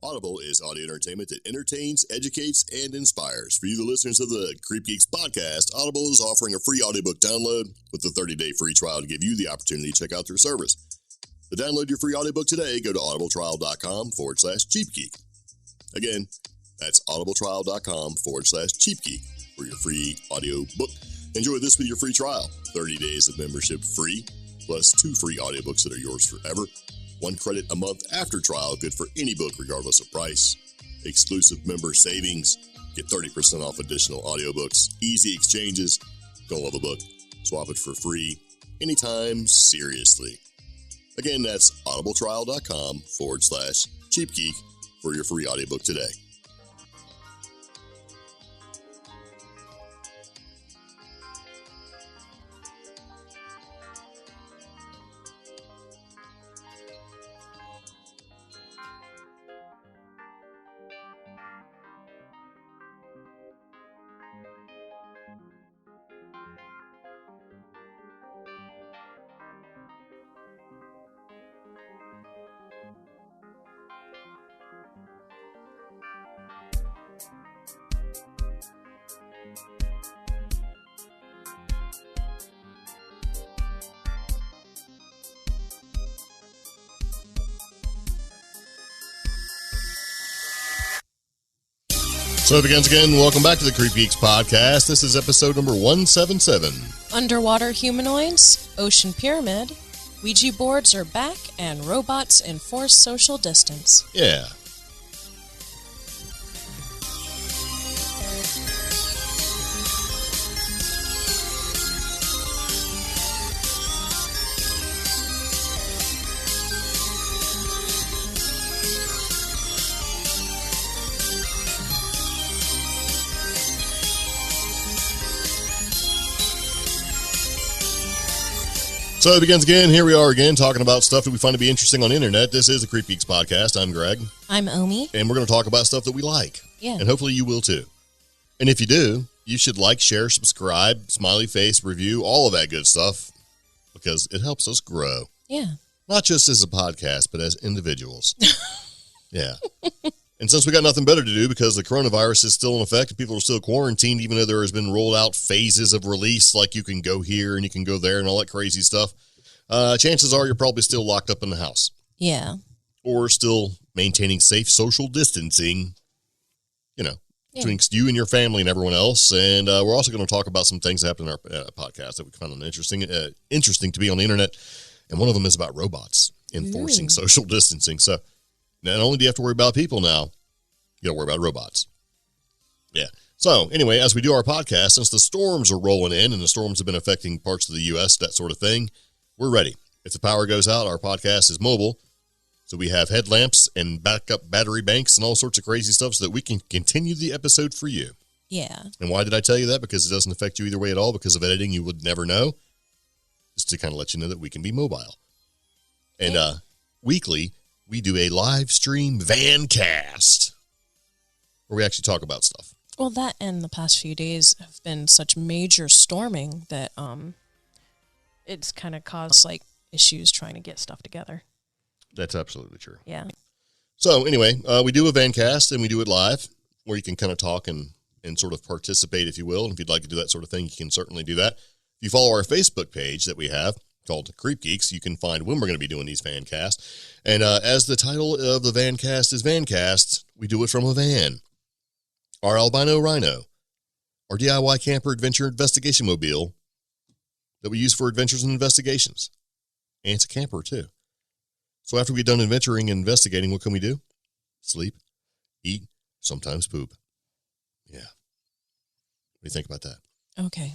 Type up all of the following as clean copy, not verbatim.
Audible is audio entertainment that entertains, educates, and inspires. For you, the listeners of the CreepGeeks Podcast, Audible is offering a free audiobook download with a 30-day free trial to give you the opportunity to check out their service. To download your free audiobook today, go to audibletrial.com/cheapgeek. Again, that's audibletrial.com/cheapgeek for your free audiobook. Enjoy this with your free trial. 30 days of membership free, plus 2 free audiobooks that are yours forever. 1 credit a month after trial, good for any book regardless of price. Exclusive member savings. Get 30% off additional audiobooks. Easy exchanges. Don't love a book? Swap it for free anytime, seriously. Again, that's audibletrial.com/cheapgeek for your free audiobook today. So it begins again. Welcome back to the CreepGeeks Podcast. This is episode number 177. Underwater humanoids, ocean pyramid, Ouija boards are back, and robots enforce social distance. Yeah. So it begins again. Here we are again talking about stuff that we find to be interesting on the internet. This is the CreepGeeks Podcast. I'm Greg. I'm Omi. And we're going to talk about stuff that we like. Yeah. And hopefully you will too. And if you do, you should like, share, subscribe, smiley face, review, all of that good stuff because it helps us grow. Yeah. Not just as a podcast, but as individuals. Yeah. And since we got nothing better to do because the coronavirus is still in effect and people are still quarantined, even though there has been rolled out phases of release, like you can go here and you can go there and all that crazy stuff, chances are you're probably still locked up in the house. Yeah. Or still maintaining safe social distancing, between you and your family and everyone else. And we're also going to talk about some things that happened in our podcast that we found interesting to be on the internet. And one of them is about robots enforcing social distancing. So not only do you have to worry about people now, you got to worry about robots. Yeah. So anyway, as we do our podcast, since the storms are rolling in and the storms have been affecting parts of the U.S., that sort of thing, we're ready. If the power goes out, our podcast is mobile. So we have headlamps and backup battery banks and all sorts of crazy stuff so that we can continue the episode for you. Yeah. And why did I tell you that? Because it doesn't affect you either way at all. Because of editing, you would never know. Just to kind of let you know that we can be mobile. And weekly, we do a live stream van cast where we actually talk about stuff. Well, that and the past few days have been such major storming that it's kind of caused issues trying to get stuff together. That's absolutely true. Yeah. So anyway, we do a van cast and we do it live where you can kind of talk and sort of participate, if you will. And if you'd like to do that sort of thing, you can certainly do that. If you follow our Facebook page that we have, called CreepGeeks, you can find when we're going to be doing these van casts. And as the title of the van cast is Van Cast, we do it from a van. Our albino rhino, our DIY camper adventure investigation mobile that we use for adventures and investigations. And it's a camper too. So after we're done adventuring and investigating, what can we do? Sleep, eat, sometimes poop. Yeah. What do you think about that? Okay.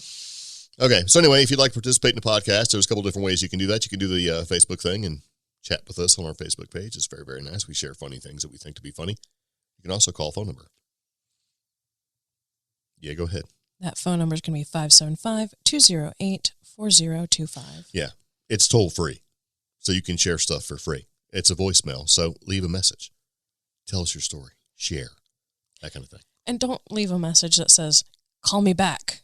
Okay, so anyway, if you'd like to participate in the podcast, there's a couple different ways you can do that. You can do the Facebook thing and chat with us on our Facebook page. It's very, very nice. We share funny things that we think to be funny. You can also call a phone number. Yeah, go ahead. That phone number is going to be 575-208-4025. Yeah, it's toll free, so you can share stuff for free. It's a voicemail, so leave a message. Tell us your story. Share. That kind of thing. And don't leave a message that says, call me back.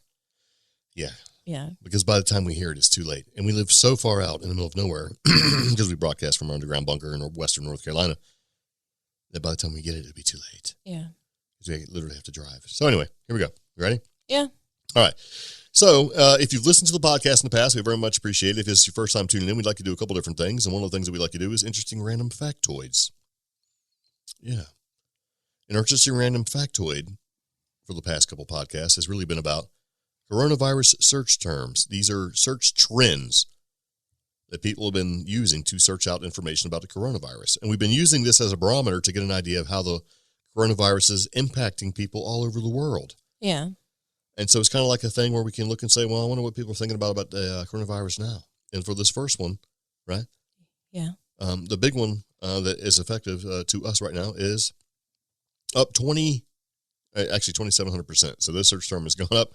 Yeah. Yeah. Because by the time we hear it, it's too late. And we live so far out in the middle of nowhere because we broadcast from our underground bunker in western North Carolina. that by the time we get it, it'll be too late. Yeah. Because we literally have to drive. So anyway, here we go. You ready? Yeah. All right. So if you've listened to the podcast in the past, we very much appreciate it. If it's your first time tuning in, we'd like to do a couple different things. And one of the things that we like to do is interesting random factoids. Yeah. An interesting random factoid for the past couple podcasts has really been about coronavirus search terms. These are search trends that people have been using to search out information about the coronavirus. And we've been using this as a barometer to get an idea of how the coronavirus is impacting people all over the world. Yeah. And so it's kind of like a thing where we can look and say, well, I wonder what people are thinking about the coronavirus now. And for this first one, right? Yeah. The big one that is effective to us right now is up 2,700%. So this search term has gone up.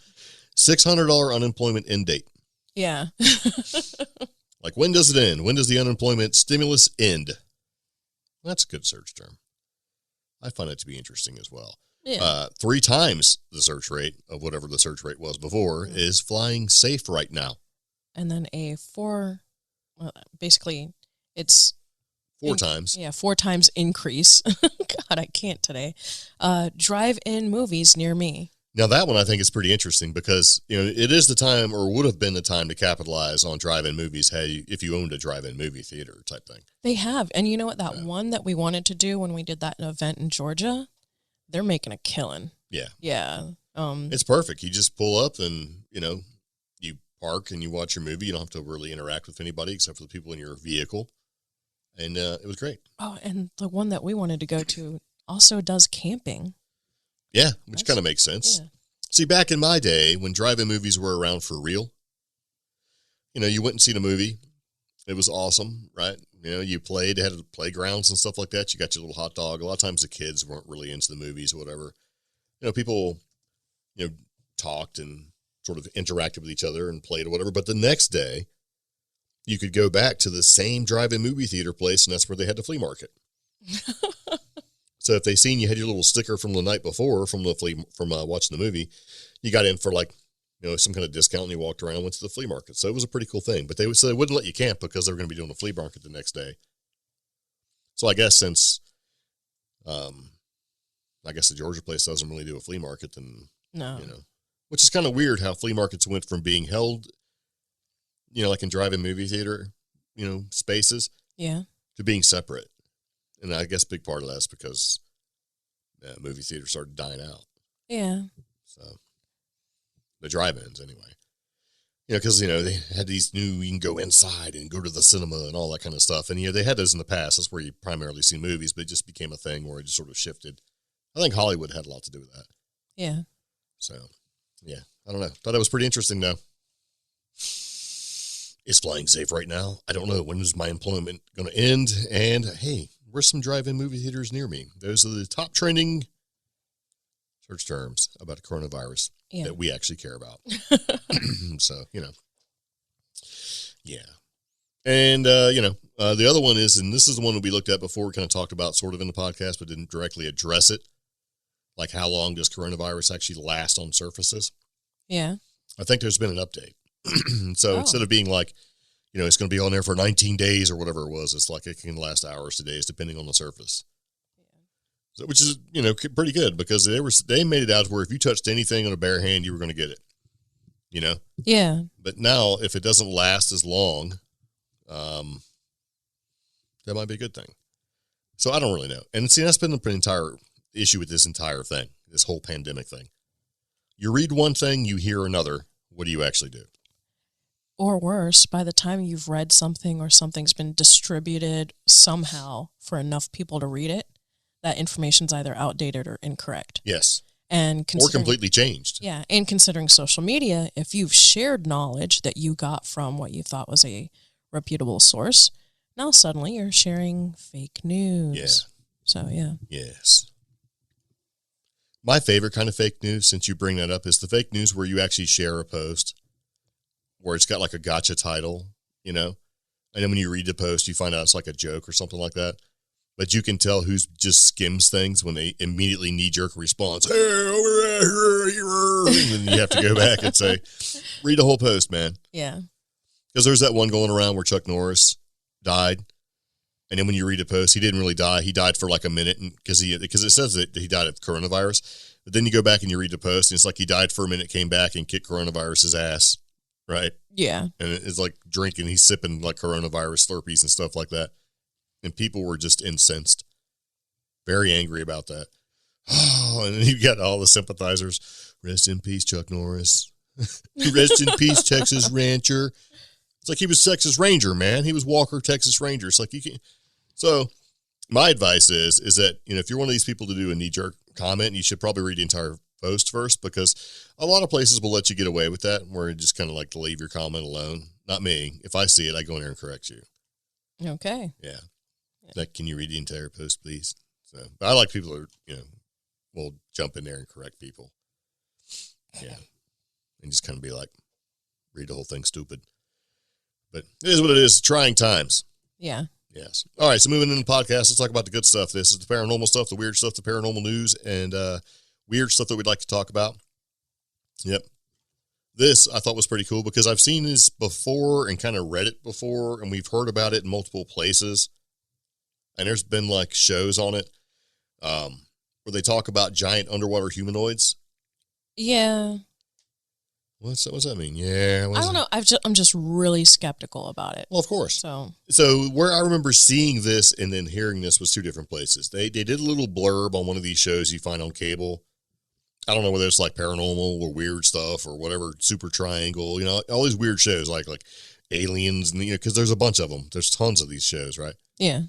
$600 unemployment end date. Yeah. Like, when does it end? When does the unemployment stimulus end? That's a good search term. I find it to be interesting as well. Yeah. 3 times the search rate of whatever the search rate was before is flying safe right now. And then basically it's 4 times. Yeah, 4 times increase. God, I can't today. Drive-in movies near me. Now, that one I think is pretty interesting because, it is the time, or would have been the time, to capitalize on drive-in movies if you owned a drive-in movie theater type thing. They have. And you know what? That one that we wanted to do when we did that event in Georgia, they're making a killing. Yeah. Yeah. It's perfect. You just pull up and, you park and you watch your movie. You don't have to really interact with anybody except for the people in your vehicle. And it was great. Oh, and the one that we wanted to go to also does camping. Yeah, which kind of makes sense. Yeah. See, back in my day, when drive-in movies were around for real, you went and seen a movie. It was awesome, right? You played, had playgrounds and stuff like that. You got your little hot dog. A lot of times the kids weren't really into the movies or whatever. People, talked and sort of interacted with each other and played or whatever. But the next day, you could go back to the same drive-in movie theater place, and that's where they had the flea market. So if they seen you had your little sticker from the night before from watching the movie, you got in for some kind of discount, and you walked around and went to the flea market. So it was a pretty cool thing. But they wouldn't let you camp because they were going to be doing a flea market the next day. So I guess since the Georgia place doesn't really do a flea market, then no, which is kind of weird how flea markets went from being held, like in drive-in movie theater, spaces, to being separate. And I guess a big part of that's because movie theaters started dying out. Yeah. So the drive-ins anyway. Because, they had these new, you can go inside and go to the cinema and all that kind of stuff. And, they had those in the past. That's where you primarily see movies, but it just became a thing where it just sort of shifted. I think Hollywood had a lot to do with that. Yeah. So, yeah, I don't know. Thought it was pretty interesting, though. Is flying safe right now? I don't know. When is my employment going to end? And, hey, where's some drive-in movie theaters near me? Those are the top trending search terms about the coronavirus that we actually care about. So, yeah. And, the other one is, and this is the one that we looked at before, we kind of talked about sort of in the podcast, but didn't directly address it. Like, how long does coronavirus actually last on surfaces? Yeah. I think there's been an update. So instead of being like, it's going to be on there for 19 days or whatever it was, it's like it can last hours to days depending on the surface. Yeah. So, which is, pretty good because they made it out to where if you touched anything on a bare hand, you were going to get it. Yeah. But now, if it doesn't last as long, that might be a good thing. So I don't really know. And see, that's been the entire issue with this entire thing, this whole pandemic thing. You read one thing, you hear another. What do you actually do? Or worse, by the time you've read something or something's been distributed somehow for enough people to read it, that information's either outdated or incorrect. Yes. Or completely changed. Yeah. And considering social media, if you've shared knowledge that you got from what you thought was a reputable source, now suddenly you're sharing fake news. Yeah. So, yeah. Yes. My favorite kind of fake news, since you bring that up, is the fake news where you actually share a post where it's got like a gotcha title, and then when you read the post, you find out it's like a joke or something like that. But you can tell who's just skims things when they immediately knee-jerk response, hey, over there, and then you have to go back and say, read the whole post, man. Yeah. Because there's that one going around where Chuck Norris died, And then when you read the post, he didn't really die. He died for like a minute because it says that he died of coronavirus. But then you go back and you read the post, and it's like he died for a minute, came back, and kicked coronavirus's ass, right? Yeah. And it's like drinking. He's sipping like coronavirus Slurpees and stuff like that. And people were just incensed, very angry about that. Oh, and then you got all the sympathizers. Rest in peace, Chuck Norris. Rest in peace, Texas Rancher. It's like he was Texas Ranger, man. He was Walker, Texas Ranger. It's like you can't. So my advice is that, if you're one of these people to do a knee-jerk comment, you should probably read the entire post first, because a lot of places will let you get away with that, where you just kind of like to leave your comment alone. Not me. If I see it, I go in there and correct you. Okay. Yeah. Like, can you read the entire post, please? So, but I like people who will jump in there and correct people. Yeah. And just kind of be like, read the whole thing stupid. But it is what it is. Trying times. Yeah. Yes. All right. So moving into the podcast, let's talk about the good stuff. This is the paranormal stuff, the weird stuff, the paranormal news, and weird stuff that we'd like to talk about. Yep. This I thought was pretty cool because I've seen this before and kind of read it before, and we've heard about it in multiple places. And there's been like shows on it where they talk about giant underwater humanoids. Yeah. What's that mean? Yeah. I don't know. I'm just really skeptical about it. Well, of course. So where I remember seeing this and then hearing this was two different places. They did a little blurb on one of these shows you find on cable. I don't know whether it's like paranormal or weird stuff or whatever, Super Triangle, all these weird shows like Aliens, and because there's a bunch of them. There's tons of these shows, right? Yeah.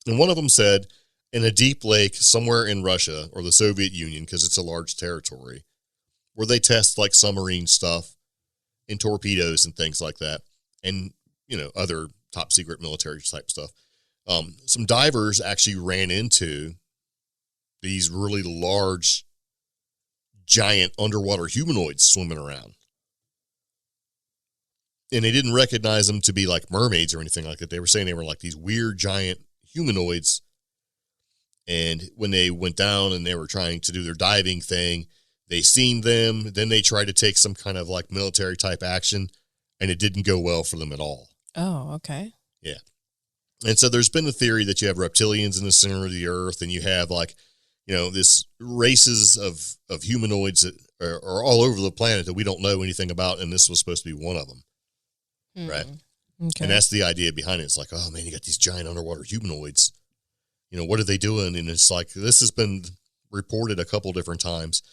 And one of them said, in a deep lake somewhere in Russia or the Soviet Union, because it's a large territory, where they test like submarine stuff and torpedoes and things like that, and other top secret military type stuff. Some divers actually ran into these really large, giant underwater humanoids swimming around, and they didn't recognize them to be like mermaids or anything like that. They were saying they were like these weird giant humanoids. And when they went down and they were trying to do their diving thing, they seen them, then they tried to take some kind of like military type action, and it didn't go well for them at all. Oh, okay. Yeah. And so there's been a theory that you have reptilians in the center of the earth, and you have like, this races of humanoids that are all over the planet that we don't know anything about, and this was supposed to be one of them. Right? Okay. And that's the idea behind it. It's like, oh man, you got these giant underwater humanoids. What are they doing? And it's like, this has been reported a couple different times.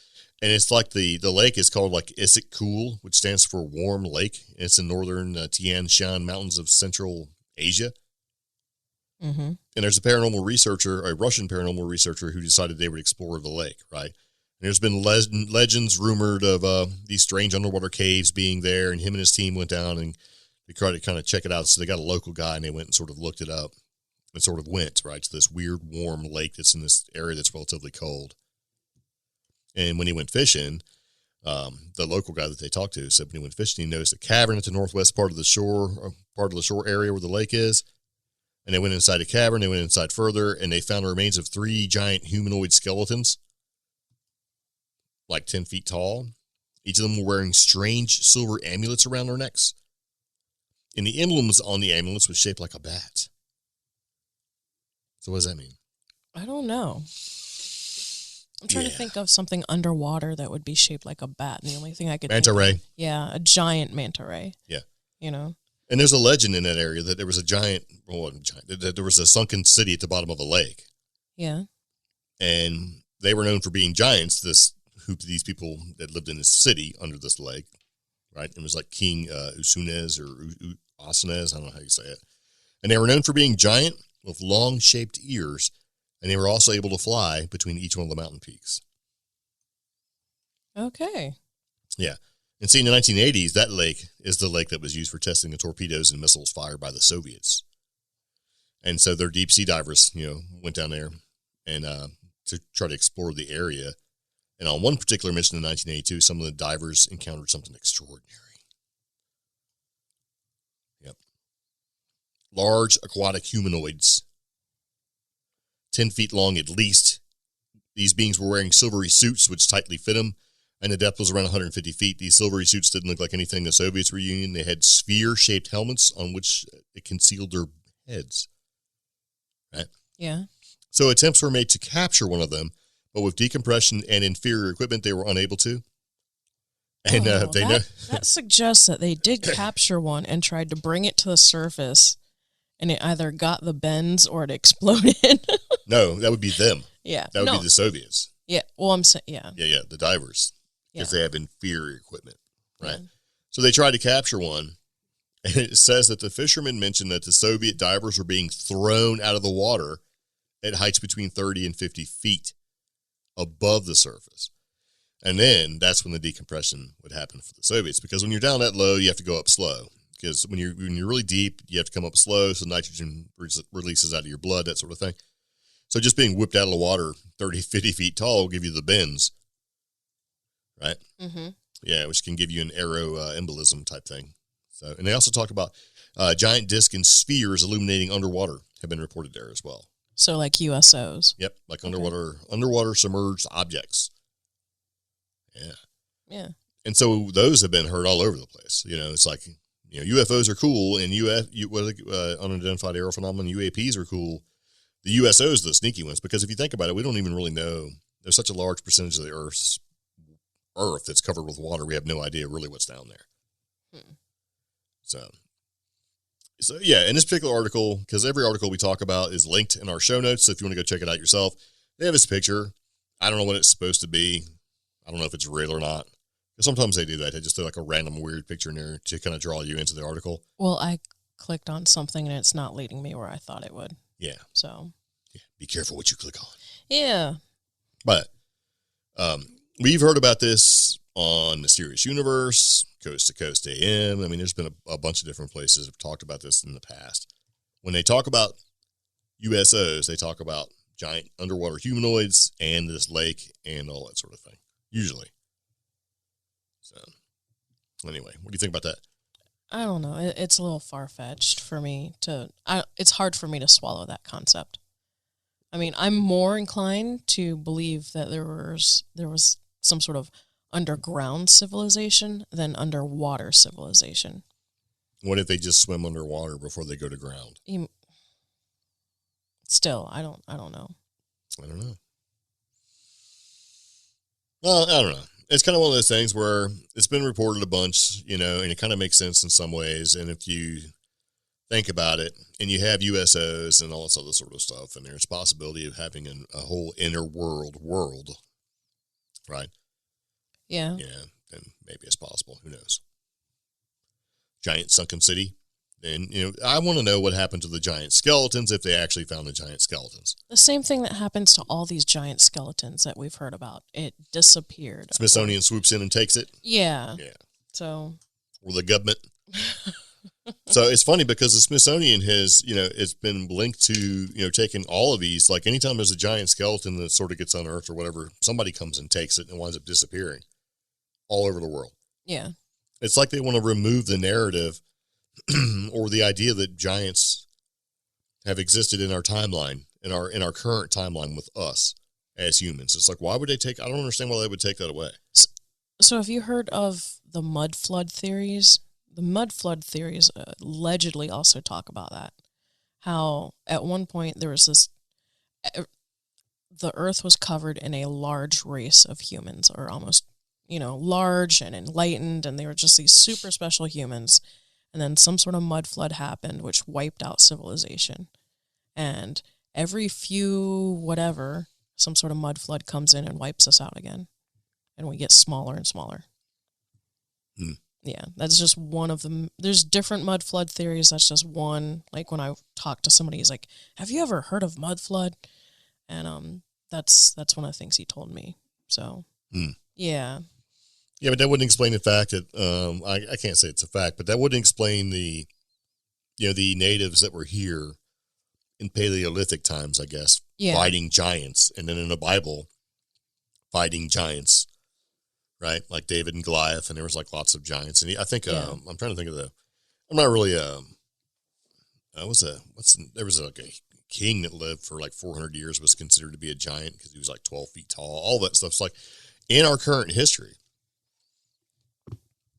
And it's like the lake is called like Issyk-Kul, which stands for warm lake. It's in northern Tian Shan mountains of Central Asia. Mm-hmm. And there's a Russian paranormal researcher who decided they would explore the lake, right? And there's been legends rumored of these strange underwater caves being there, and him and his team went down and they tried to kind of check it out. So they got a local guy and they went and sort of looked it up and sort of went, right, to this weird warm lake that's in this area that's relatively cold. And when he went fishing, the local guy that they talked to said when he went fishing, he noticed a cavern at the northwest part of the shore area where the lake is. And they went inside a cavern, they went inside further, and they found the remains of 3 giant humanoid skeletons, like 10 feet tall. Each of them were wearing strange silver amulets around their necks. And the emblems on the amulets was shaped like a bat. So what does that mean? I don't know. I'm trying to think of something underwater that would be shaped like a bat. And the only thing I could manta ray. Yeah, a giant manta ray. Yeah. And there's a legend in that area that there was that there was a sunken city at the bottom of a lake. Yeah. And they were known for being giants, these people that lived in this city under this lake, right? It was like King Usunez or Asenez, I don't know how you say it. And they were known for being giant with long-shaped ears, and they were also able to fly between each one of the mountain peaks. Okay. Yeah. And see, in the 1980s, that lake is the lake that was used for testing the torpedoes and missiles fired by the Soviets. And so their deep-sea divers, went down there and to try to explore the area. And on one particular mission in 1982, some of the divers encountered something extraordinary. Yep. Large aquatic humanoids, 10 feet long at least. These beings were wearing silvery suits which tightly fit them, and the depth was around 150 feet. These silvery suits didn't look like anything the Soviets were using. They had sphere-shaped helmets on which it concealed their heads. Yeah. So attempts were made to capture one of them, but with decompression and inferior equipment, they were unable to. And that suggests that they did capture one and tried to bring it to the surface, and it either got the bends or it exploded. No, that would be them. Yeah. That would be the Soviets. Yeah. Well, I'm saying, yeah. Yeah, the divers. Because they have inferior equipment, right? Yeah. So they tried to capture one, and it says that the fishermen mentioned that the Soviet divers were being thrown out of the water at heights between 30 and 50 feet above the surface. And then that's when the decompression would happen for the Soviets, because when you're down that low, you have to go up slow. Because when you're really deep, you have to come up slow, so nitrogen releases out of your blood, that sort of thing. So just being whipped out of the water 30, 50 feet tall will give you the bends, right? Mm-hmm. Yeah, which can give you an embolism type thing. So, and they also talked about giant discs and spheres illuminating underwater have been reported there as well. So like USOs. Yep, like underwater submerged objects. Yeah. Yeah. And so those have been heard all over the place. It's like, UFOs are cool, and unidentified aerial phenomenon, UAPs are cool. The USOs are the sneaky ones, because if you think about it, we don't even really know. There's such a large percentage of the Earth that's covered with water. We have no idea really what's down there. So yeah, in this particular article, because every article we talk about is linked in our show notes, so if you want to go check it out yourself, they have this picture. I don't know what it's supposed to be. I don't know if it's real or not. Because sometimes they do that. They just throw like a random weird picture in there to kind of draw you into the article. Well, I clicked on something and it's not leading me where I thought it would. Yeah. So. Yeah, be careful what you click on. Yeah. But we've heard about this on Mysterious Universe, Coast to Coast AM. I mean, there's been a bunch of different places that have talked about this in the past. When they talk about USOs, they talk about giant underwater humanoids and this lake and all that sort of thing, usually. So, anyway, what do you think about that? I don't know. It's a little far-fetched for me it's hard for me to swallow that concept. I mean, I'm more inclined to believe that there was some sort of underground civilization than underwater civilization. What if they just swim underwater before they go to ground? Still, I don't know. I don't know. Well, I don't know. It's kind of one of those things where it's been reported a bunch, and it kind of makes sense in some ways. And if you think about it, and you have USOs and all this other sort of stuff, and there's a possibility of having a whole inner world, right? Yeah. Yeah, then maybe it's possible. Who knows? Giant sunken city. And, I want to know what happened to the giant skeletons if they actually found the giant skeletons. The same thing that happens to all these giant skeletons that we've heard about. It disappeared. Smithsonian swoops in and takes it? Yeah. Yeah. So. Or the government. So it's funny because the Smithsonian has, it's been linked to, taking all of these. Like anytime there's a giant skeleton that sort of gets unearthed or whatever, somebody comes and takes it and winds up disappearing all over the world. Yeah. It's like they want to remove the narrative or the idea that giants have existed in our timeline, in our current timeline with us as humans. It's like, why would they I don't understand why they would take that away. So have you heard of the mud flood theories? The mud flood theories allegedly also talk about that. How at one point there was the earth was covered in a large race of humans, or almost, large and enlightened, and they were just these super special humans. And then some sort of mud flood happened, which wiped out civilization. And every whatever, some sort of mud flood comes in and wipes us out again. And we get smaller and smaller. Yeah, that's just one of them. There's different mud flood theories. That's just one. Like when I talk to somebody, he's like, have you ever heard of mud flood? And that's one of the things he told me. So, yeah. Yeah, but that wouldn't explain the fact that, I can't say it's a fact, but that wouldn't explain the natives that were here in Paleolithic times, I guess, fighting giants. And then in the Bible, fighting giants, right? Like David and Goliath, and there was like lots of giants. And I think, I'm trying to think of I'm not really, there was like a king that lived for like 400 years, was considered to be a giant because he was like 12 feet tall. All that stuff's like in our current history.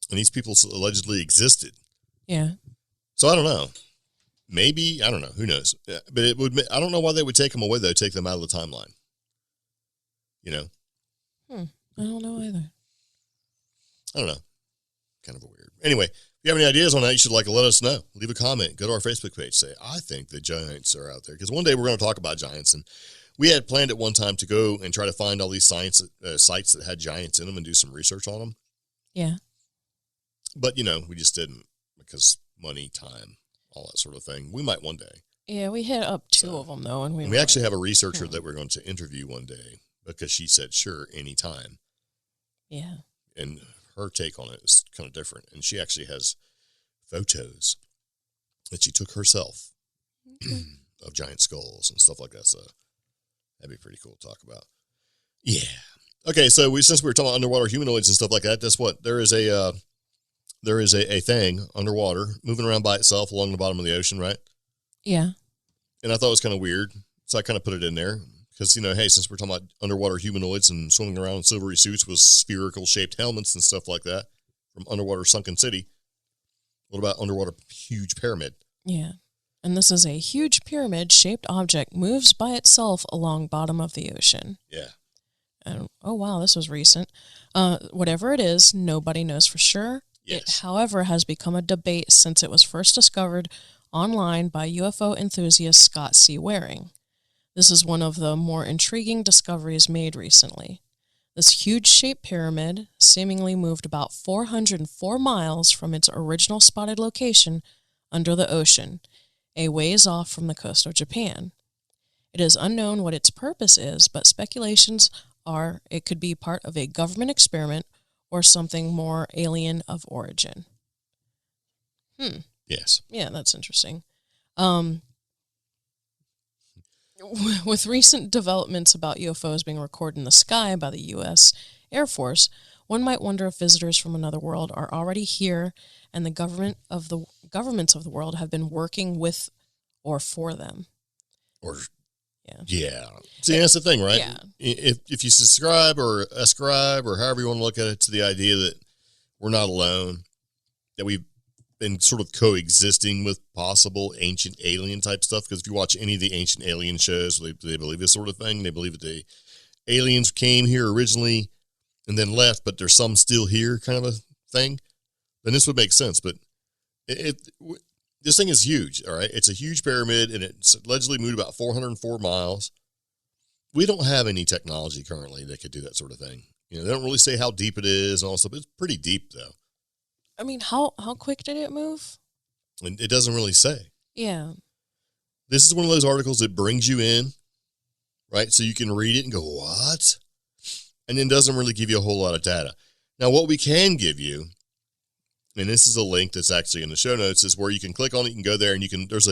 And these people allegedly existed. Yeah. So I don't know. maybe, I don't know, who knows? But I don't know why they would take them away, though, take them out of the timeline. You know? I don't know either. I don't know. Kind of weird. Anyway, if you have any ideas on that, you should let us know. Leave a comment. Go to our Facebook page. Say, I think the giants are out there. Because one day we're going to talk about giants. And we had planned at one time to go and try to find all these sites that had giants in them and do some research on them. Yeah. But, we just didn't because money, time, all that sort of thing. We might one day. Yeah, we hit up two of them, though. And we actually have a researcher that we're going to interview one day because she said, sure, anytime. Yeah. And her take on it is kind of different. And she actually has photos that she took herself of giant skulls and stuff like that. So that'd be pretty cool to talk about. Yeah. Okay, so since we were talking about underwater humanoids and stuff like that, that's what there is a thing underwater moving around by itself along the bottom of the ocean, right? Yeah. And I thought it was kind of weird, so I kind of put it in there because hey, since we're talking about underwater humanoids and swimming around in silvery suits with spherical shaped helmets and stuff like that from underwater sunken city, what about underwater huge pyramid? Yeah. And this is a huge pyramid-shaped object moves by itself along bottom of the ocean. Yeah. And, oh, wow, this was recent. Whatever it is, nobody knows for sure. Yes. It, however, has become a debate since it was first discovered online by UFO enthusiast Scott C. Waring. This is one of the more intriguing discoveries made recently. This huge-shaped pyramid seemingly moved about 404 miles from its original spotted location under the ocean, a ways off from the coast of Japan. It is unknown what its purpose is, but speculations are it could be part of a government experiment or something more alien of origin. Yes. Yeah, that's interesting. With recent developments about UFOs being recorded in the sky by the U.S. Air Force, one might wonder if visitors from another world are already here and the governments of the world have been working with or for them. Yeah. See, that's the thing, right? Yeah. If you subscribe or ascribe or however you want to look at it to the idea that we're not alone, that we've been sort of coexisting with possible ancient alien type stuff, because if you watch any of the ancient alien shows, they believe this sort of thing. They believe that the aliens came here originally and then left, but there's some still here kind of a thing, then this would make sense. But this thing is huge, all right? It's a huge pyramid, and it's allegedly moved about 404 miles. We don't have any technology currently that could do that sort of thing. They don't really say how deep it is and all stuff. It's pretty deep, though. I mean, how quick did it move? And it doesn't really say. Yeah. This is one of those articles that brings you in, right? So you can read it and go, what? And then doesn't really give you a whole lot of data. Now, what we can give you, and this is a link that's actually in the show notes, is where you can click on it, you can go there, and there's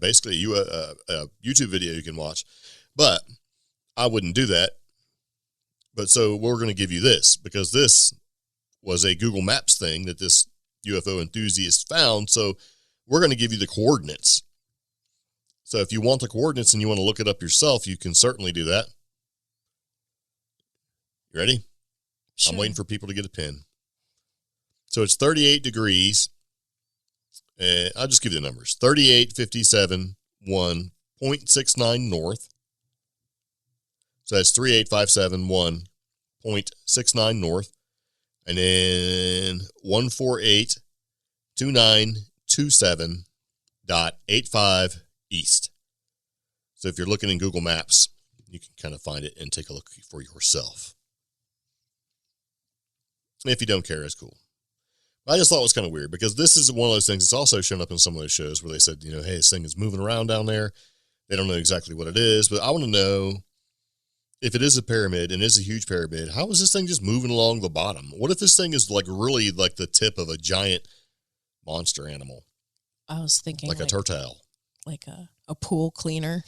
basically a YouTube video you can watch. But I wouldn't do that. But so we're going to give you this, because this was a Google Maps thing that this UFO enthusiast found. So we're going to give you the coordinates. So if you want the coordinates and you want to look it up yourself, you can certainly do that. You ready? Sure. I'm waiting for people to get a pen. So it's 38 degrees. I'll just give you the numbers. 38, 57, 1, 0.69 north. So that's 3857, 1.69 north. And then 1482927.85 east. So if you're looking in Google Maps, you can kind of find it and take a look for yourself. If you don't care, it's cool. I just thought it was kind of weird, because this is one of those things that's also shown up in some of those shows where they said, hey, this thing is moving around down there. They don't know exactly what it is, but I want to know, if it is a pyramid and is a huge pyramid, how is this thing just moving along the bottom? What if this thing is really like the tip of a giant monster animal? I was thinking like a turtle. Like a pool cleaner.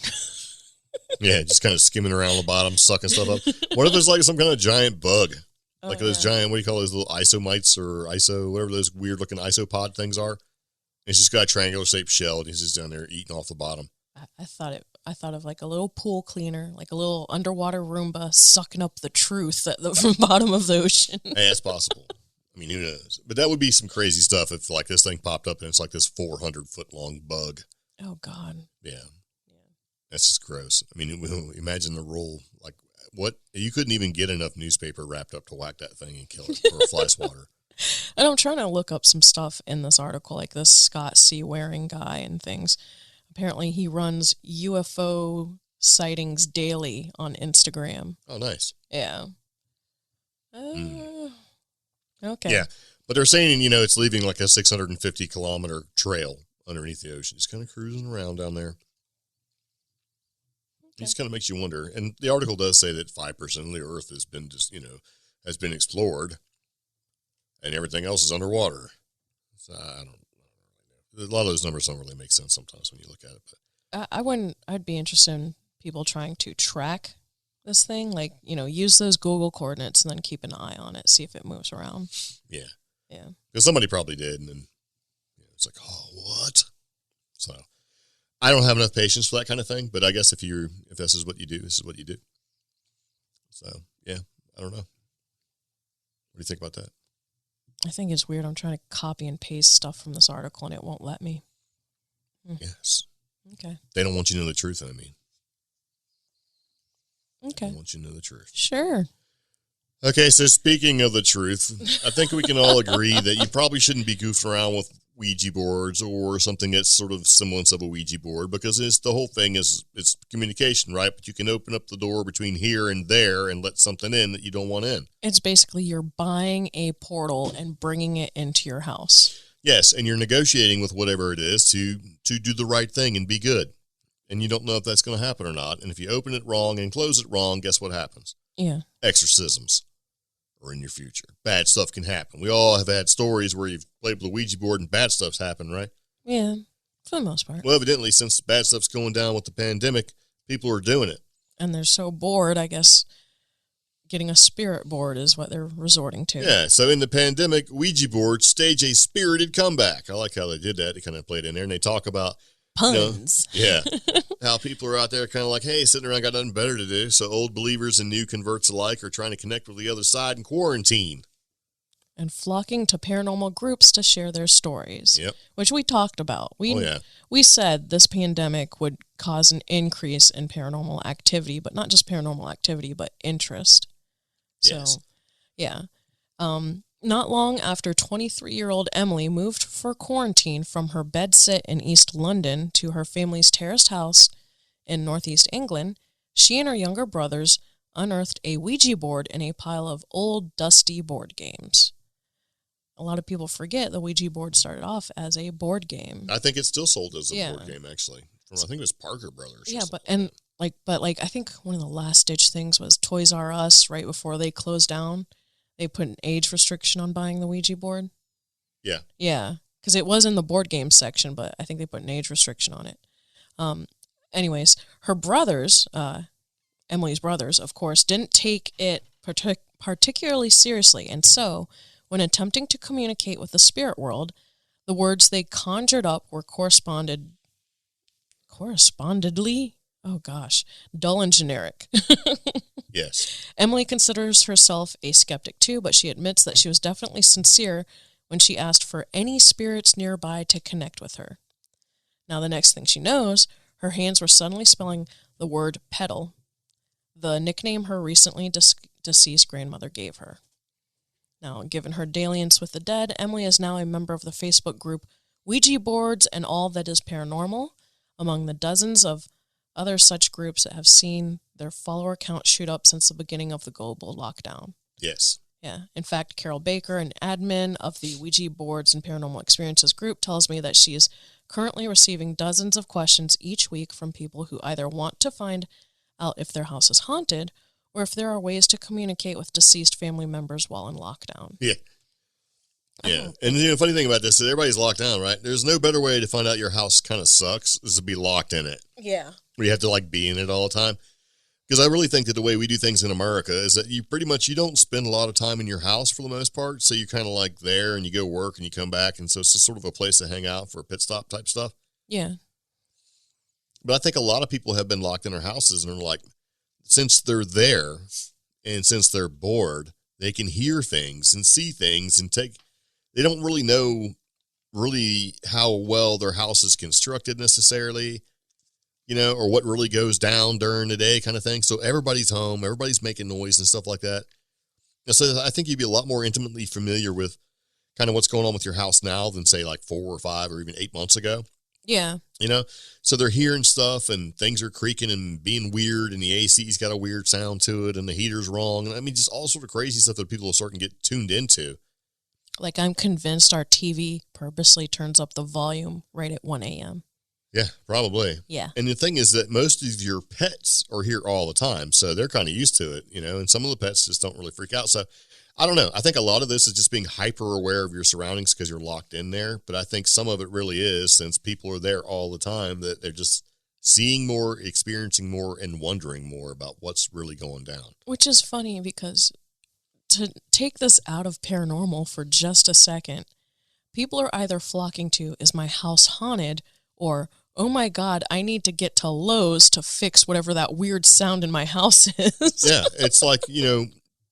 Yeah, just kind of skimming around the bottom, sucking stuff up. What if it's like some kind of giant bug? Like those giant, what do you call those little isomites or whatever those weird looking isopod things are? It's just got a triangular shaped shell, and he's just down there eating off the bottom. I thought of like a little pool cleaner, like a little underwater Roomba sucking up the truth from the bottom of the ocean. Hey, that's possible. I mean, who knows? But that would be some crazy stuff if like this thing popped up and it's like this 400-foot long bug. Oh, God. Yeah. That's just gross. I mean, imagine the roll. Like, what? You couldn't even get enough newspaper wrapped up to whack that thing and kill it, or a fly swatter. And I'm trying to look up some stuff in this article, like this Scott C. Waring guy and things. Apparently, he runs UFO sightings daily on Instagram. Oh, nice. Yeah. Okay. Yeah. But they're saying, it's leaving like a 650-kilometer trail underneath the ocean. It's kind of cruising around down there. It just kind of makes you wonder. And the article does say that 5% of the Earth has been has been explored, and everything else is underwater. So I don't know. A lot of those numbers don't really make sense sometimes when you look at it. But I'd be interested in people trying to track this thing, like, use those Google coordinates and then keep an eye on it, see if it moves around. Yeah. Yeah. Because somebody probably did, and then it's like, oh, what? So I don't have enough patience for that kind of thing, but I guess if this is what you do, this is what you do. So, yeah, I don't know. What do you think about that? I think it's weird. I'm trying to copy and paste stuff from this article, and it won't let me. Yes. Okay. They don't want you to know the truth, I mean. Okay. They want you to know the truth. Sure. Okay, so speaking of the truth, I think we can all agree that you probably shouldn't be goofing around with Ouija boards or something that's sort of semblance of a Ouija board, because the whole thing is it's communication, right? But you can open up the door between here and there and let something in that you don't want in. It's basically you're buying a portal and bringing it into your house. Yes, and you're negotiating with whatever it is to do the right thing and be good. And you don't know if that's going to happen or not. And if you open it wrong and close it wrong, guess what happens? Yeah. Exorcisms are in your future. Bad stuff can happen. We all have had stories where you've played with the Ouija board and bad stuff's happened, right? Yeah, for the most part. Well, evidently, since bad stuff's going down with the pandemic, people are doing it. And they're so bored, I guess getting a spirit board is what they're resorting to. Yeah, so in the pandemic, Ouija boards stage a spirited comeback. I like how they did that. They kind of played in there, and they talk about puns. How people are out there kind of like, hey, sitting around, got nothing better to do. So old believers and new converts alike are trying to connect with the other side in quarantine. And flocking to paranormal groups to share their stories. Yep. Which we talked about. We said this pandemic would cause an increase in paranormal activity, but not just paranormal activity, but interest. Yes. So, yeah. Not long after 23-year-old Emily moved for quarantine from her bedsit in East London to her family's terraced house in northeast England, she and her younger brothers unearthed a Ouija board in a pile of old, dusty board games. A lot of people forget the Ouija board started off as a board game. I think it's still sold as a board game, actually. I think it was Parker Brothers. Yeah, but I think one of the last-ditch things was Toys R Us, right before they closed down. They put an age restriction on buying the Ouija board. Yeah. Yeah, because it was in the board game section, but I think they put an age restriction on it. Anyways, her brothers, Emily's brothers, of course, didn't take it particularly seriously. And so, when attempting to communicate with the spirit world, the words they conjured up were correspondedly, oh gosh, dull and generic. Yes. Emily considers herself a skeptic too, but she admits that she was definitely sincere when she asked for any spirits nearby to connect with her. Now, the next thing she knows, her hands were suddenly spelling the word pedal, the nickname her recently deceased grandmother gave her. Now, given her dalliance with the dead, Emily is now a member of the Facebook group Ouija Boards and All That Is Paranormal, among the dozens of other such groups that have seen their follower count shoot up since the beginning of the global lockdown. Yes. Yeah. In fact, Carol Baker, an admin of the Ouija Boards and Paranormal Experiences group, tells me that she is currently receiving dozens of questions each week from people who either want to find out if their house is haunted or if there are ways to communicate with deceased family members while in lockdown. Yeah. Yeah. And the funny thing about this is everybody's locked down, right? There's no better way to find out your house kind of sucks is to be locked in it. Yeah. Where you have to be in it all the time. Because I really think that the way we do things in America is that you don't spend a lot of time in your house for the most part. So you're kind of there and you go work and you come back. And so it's just sort of a place to hang out for a pit stop type stuff. Yeah. But I think a lot of people have been locked in their houses and are since they're there and since they're bored, they can hear things and see things and they don't really know really how well their house is constructed necessarily, or what really goes down during the day kind of thing. So everybody's home, everybody's making noise and stuff like that. And so I think you'd be a lot more intimately familiar with kind of what's going on with your house now than say like 4 or 5 or even 8 months ago. Yeah. So they're hearing stuff and things are creaking and being weird and the AC's got a weird sound to it and the heater's wrong. And I mean, just all sort of crazy stuff that people are starting to get tuned into. Like, I'm convinced our TV purposely turns up the volume right at 1 a.m. Yeah, probably. Yeah. And the thing is that most of your pets are here all the time. So they're kind of used to it, and some of the pets just don't really freak out. So I don't know. I think a lot of this is just being hyper aware of your surroundings because you're locked in there. But I think some of it really is, since people are there all the time, that they're just seeing more, experiencing more, and wondering more about what's really going down. Which is funny because, to take this out of paranormal for just a second, people are either flocking to, is my house haunted? Or, oh my God, I need to get to Lowe's to fix whatever that weird sound in my house is. Yeah, it's like,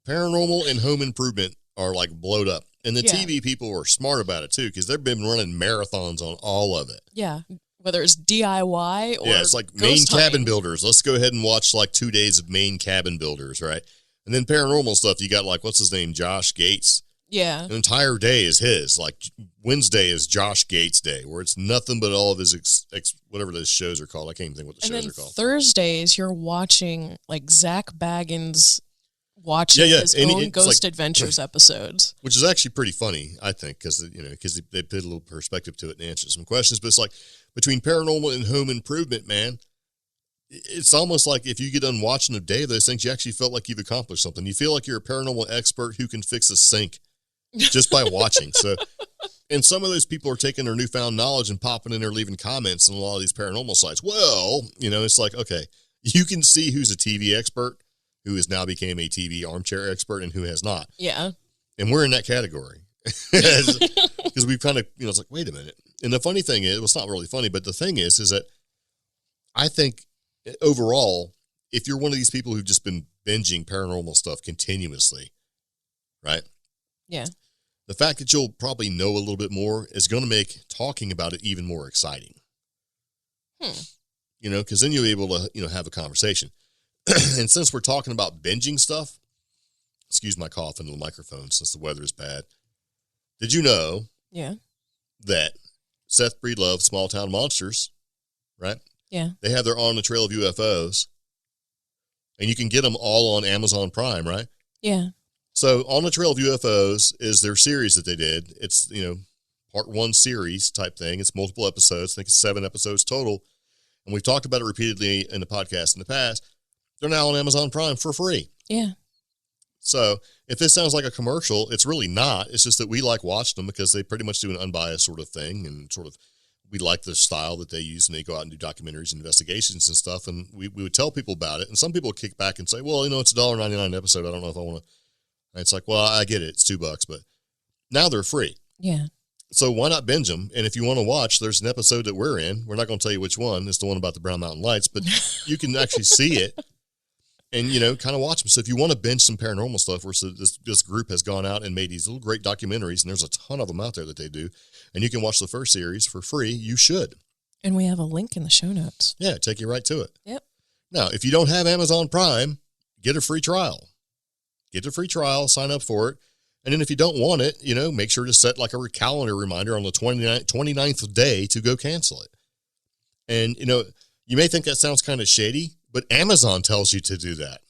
paranormal and home improvement are like blowed up. And the TV people are smart about it too, because they've been running marathons on all of it. Yeah, whether it's DIY or it's like Maine Cabin Builders. Let's go ahead and watch like 2 days of Maine Cabin Builders, right? And then paranormal stuff, you got like, what's his name, Josh Gates. Yeah. An entire day is his. Like Wednesday is Josh Gates Day, where it's nothing but all of his whatever those shows are called. I can't even think what the shows are called. Thursdays, you're watching like Zach Baggins watching his own Ghost Adventures episodes, which is actually pretty funny, I think, because they put a little perspective to it and answer some questions. But it's like between paranormal and home improvement, man, it's almost like if you get done watching a day of those things, you actually felt like you've accomplished something. You feel like you're a paranormal expert who can fix a sink just by watching. So, and some of those people are taking their newfound knowledge and popping in there, leaving comments on a lot of these paranormal sites. Well, it's like, okay, you can see who's a TV expert, who has now became a TV armchair expert, and who has not. Yeah. And we're in that category. Because we've kind of, it's like, wait a minute. And the funny thing is, well, it's not really funny, but the thing is that I think overall, if you're one of these people who've just been binging paranormal stuff continuously, right? Yeah. The fact that you'll probably know a little bit more is going to make talking about it even more exciting. Because then you'll be able to, have a conversation. And since we're talking about binging stuff, excuse my cough into the microphone since the weather is bad. Did you know that Seth Breedlove, Small Town Monsters, right? Yeah. They have their On the Trail of UFOs, and you can get them all on Amazon Prime, right? Yeah. So On the Trail of UFOs is their series that they did. It's, part 1 series type thing. It's multiple episodes. I think it's 7 episodes total. And we've talked about it repeatedly in the podcast in the past. They're now on Amazon Prime for free. Yeah. So if this sounds like a commercial, it's really not. It's just that we like watching them because they pretty much do an unbiased sort of thing, and sort of we like the style that they use, and they go out and do documentaries and investigations and stuff. And we would tell people about it. And some people kick back and say, well, it's $1.99 an episode. I don't know if I want to. And it's like, well, I get it. It's $2, but now they're free. Yeah. So why not binge them? And if you want to watch, there's an episode that we're in. We're not going to tell you which one. It's the one about the Brown Mountain Lights, but you can actually see it and, kind of watch them. So if you want to binge some paranormal stuff, where this group has gone out and made these little great documentaries, and there's a ton of them out there that they do, and you can watch the first series for free, you should. And we have a link in the show notes. Yeah, take you right to it. Yep. Now, if you don't have Amazon Prime, get a free trial. Get a free trial, sign up for it. And then if you don't want it, make sure to set like a calendar reminder on the 29th day to go cancel it. And, you may think that sounds kind of shady, but Amazon tells you to do that.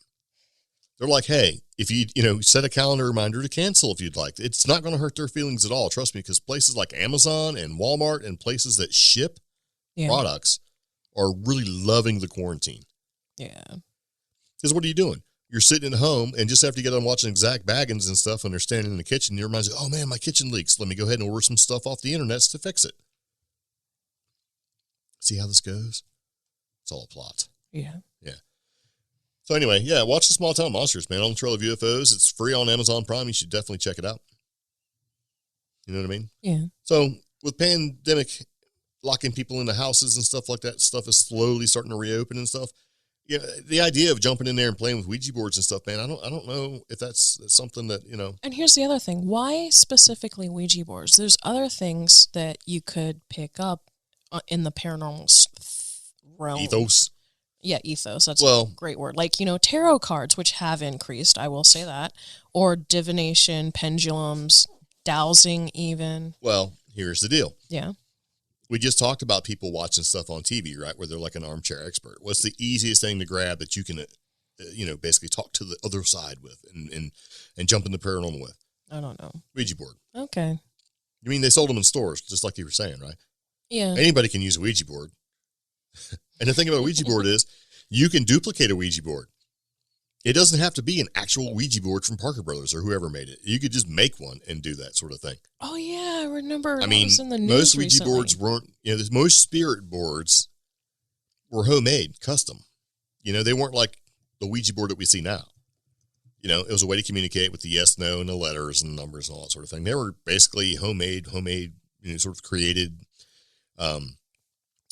They're like, hey, if you, set a calendar reminder to cancel if you'd like. It's not going to hurt their feelings at all. Trust me, because places like Amazon and Walmart and places that ship products are really loving the quarantine. Yeah. Because what are you doing? You're sitting at home, and just after you get done watching Zach Baggins and stuff, and they're standing in the kitchen, your mind's like, oh man, my kitchen leaks. Let me go ahead and order some stuff off the internet to fix it. See how this goes? It's all a plot. Yeah. Yeah. So anyway, watch the Small Town Monsters, man. On the Trail of UFOs. It's free on Amazon Prime. You should definitely check it out. You know what I mean? Yeah. So with pandemic locking people into houses and stuff like that, stuff is slowly starting to reopen and stuff. Yeah, the idea of jumping in there and playing with Ouija boards and stuff, man, I don't know if that's something that, And here's the other thing. Why specifically Ouija boards? There's other things that you could pick up in the paranormal realm. Ethos. Yeah, ethos. That's a great word. Like, tarot cards, which have increased, I will say that. Or divination, pendulums, dowsing even. Well, here's the deal. Yeah. We just talked about people watching stuff on TV, right, where they're like an armchair expert. What's the easiest thing to grab that you can, basically talk to the other side with and jump in the paranormal with? I don't know. Ouija board. Okay. You mean they sold them in stores, just like you were saying, right? Yeah. Anybody can use a Ouija board. And the thing about a Ouija board is you can duplicate a Ouija board. It doesn't have to be an actual Ouija board from Parker Brothers or whoever made it. You could just make one and do that sort of thing. Oh, yeah. I remember. I mean, was in the news most Ouija recently. boards weren't, most spirit boards were homemade, custom. They weren't like the Ouija board that we see now. It was a way to communicate with the yes, no, and the letters and the numbers and all that sort of thing. They were basically homemade, sort of created,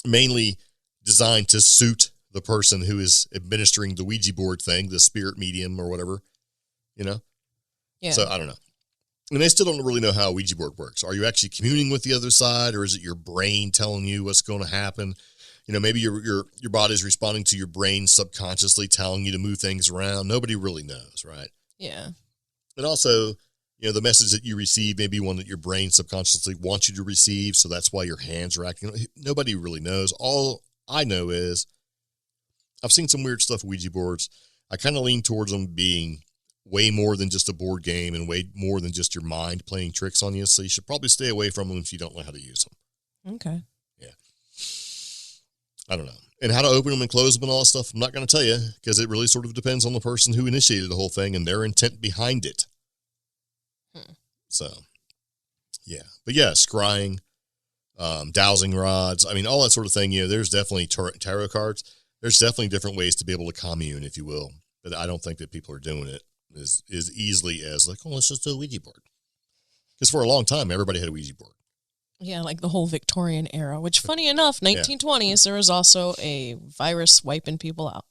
mainly designed to suit the person who is administering the Ouija board thing, the spirit medium or whatever, Yeah. So I don't know. And they still don't really know how a Ouija board works. Are you actually communing with the other side, or is it your brain telling you what's going to happen? Maybe your body's responding to your brain subconsciously telling you to move things around. Nobody really knows, right? Yeah. And also, the message that you receive may be one that your brain subconsciously wants you to receive, so that's why your hands are acting. Nobody really knows. All I know is I've seen some weird stuff with Ouija boards. I kind of lean towards them being way more than just a board game and way more than just your mind playing tricks on you, so you should probably stay away from them if you don't know how to use them. Okay. Yeah. I don't know. And how to open them and close them and all that stuff, I'm not going to tell you, because it really sort of depends on the person who initiated the whole thing and their intent behind it. So, yeah. But yeah, scrying, dowsing rods, all that sort of thing. There's definitely tarot cards. There's definitely different ways to be able to commune, if you will. But I don't think that people are doing it as easily as like, let's just do a Ouija board. Because for a long time, everybody had a Ouija board. Yeah, like the whole Victorian era, which, funny enough, 1920s, there was also a virus wiping people out.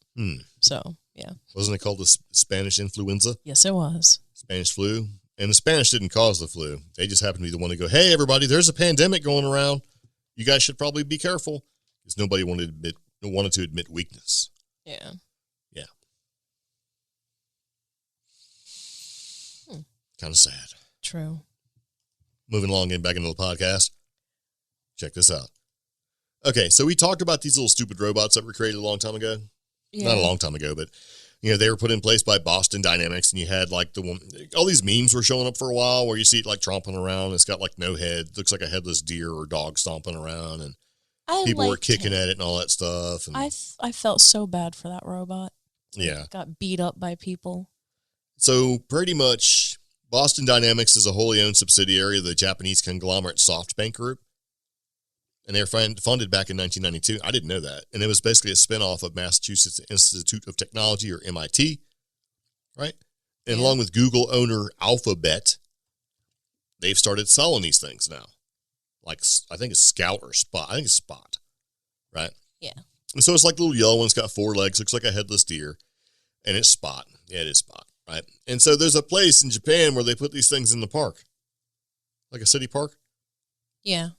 So, yeah. Wasn't it called the Spanish influenza? Yes, it was. Spanish flu. And the Spanish didn't cause the flu. They just happened to be the one to go, hey, everybody, there's a pandemic going around. You guys should probably be careful. Because nobody wanted to admit weakness. Yeah. Yeah. Kind of sad. True. Moving along, getting back into the podcast. Check this out. Okay, so we talked about these little stupid robots that were created a long time ago. Yeah. Not a long time ago, but they were put in place by Boston Dynamics, and you had like all these memes were showing up for a while where you see it like tromping around. It's got like no head, looks like a headless deer or dog stomping around, and people were kicking at it and all that stuff. And I felt so bad for that robot. Yeah, got beat up by people. So pretty much, Boston Dynamics is a wholly owned subsidiary of the Japanese conglomerate SoftBank Group. And they were funded back in 1992. I didn't know that. And it was basically a spinoff of Massachusetts Institute of Technology, or MIT, right? And along with Google owner Alphabet, they've started selling these things now. Like, I think it's Scout or Spot. I think it's Spot, right? Yeah. And so it's like the little yellow one. It's got 4 legs, looks like a headless deer. And it's Spot. Yeah, it is Spot, right? And so there's a place in Japan where they put these things in the park. Like a city park. Yeah.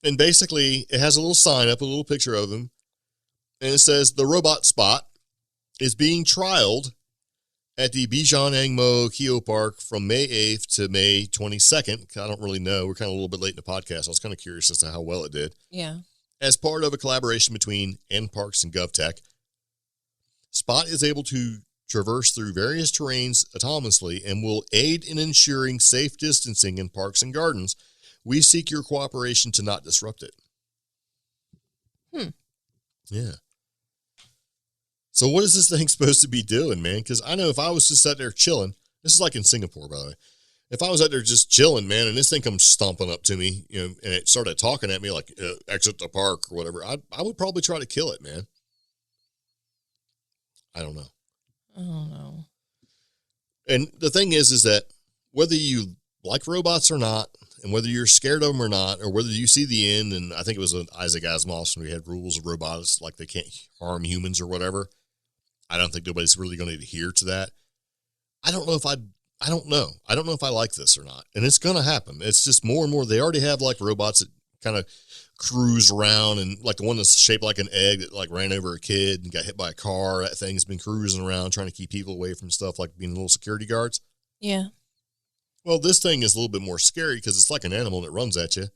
And basically, it has a little sign up, a little picture of him, and it says, the robot Spot is being trialed at the Bijan-Angmo Kyo Park from May 8th to May 22nd. I don't really know. We're kind of a little bit late in the podcast. I was kind of curious as to how well it did. Yeah. As part of a collaboration between NParks and GovTech, Spot is able to traverse through various terrains autonomously and will aid in ensuring safe distancing in parks and gardens. We seek your cooperation to not disrupt it. Yeah. So what is this thing supposed to be doing, man? Because I know if I was just out there chilling, this is like in Singapore, by the way. If I was out there just chilling, man, and this thing comes stomping up to me, and it started talking at me like, exit the park or whatever, I would probably try to kill it, man. I don't know. I don't know. And the thing is that whether you like robots or not, and whether you're scared of them or not, or whether you see the end, and I think it was Isaac Asimov's when we had rules of robots, like they can't harm humans or whatever. I don't think nobody's really going to adhere to that. I don't know if I like this or not. And it's going to happen. It's just more and more. They already have like robots that kind of cruise around, and like the one that's shaped like an egg that like ran over a kid and got hit by a car. That thing's been cruising around trying to keep people away from stuff, like being little security guards. Yeah. Well, this thing is a little bit more scary because it's like an animal that runs at you.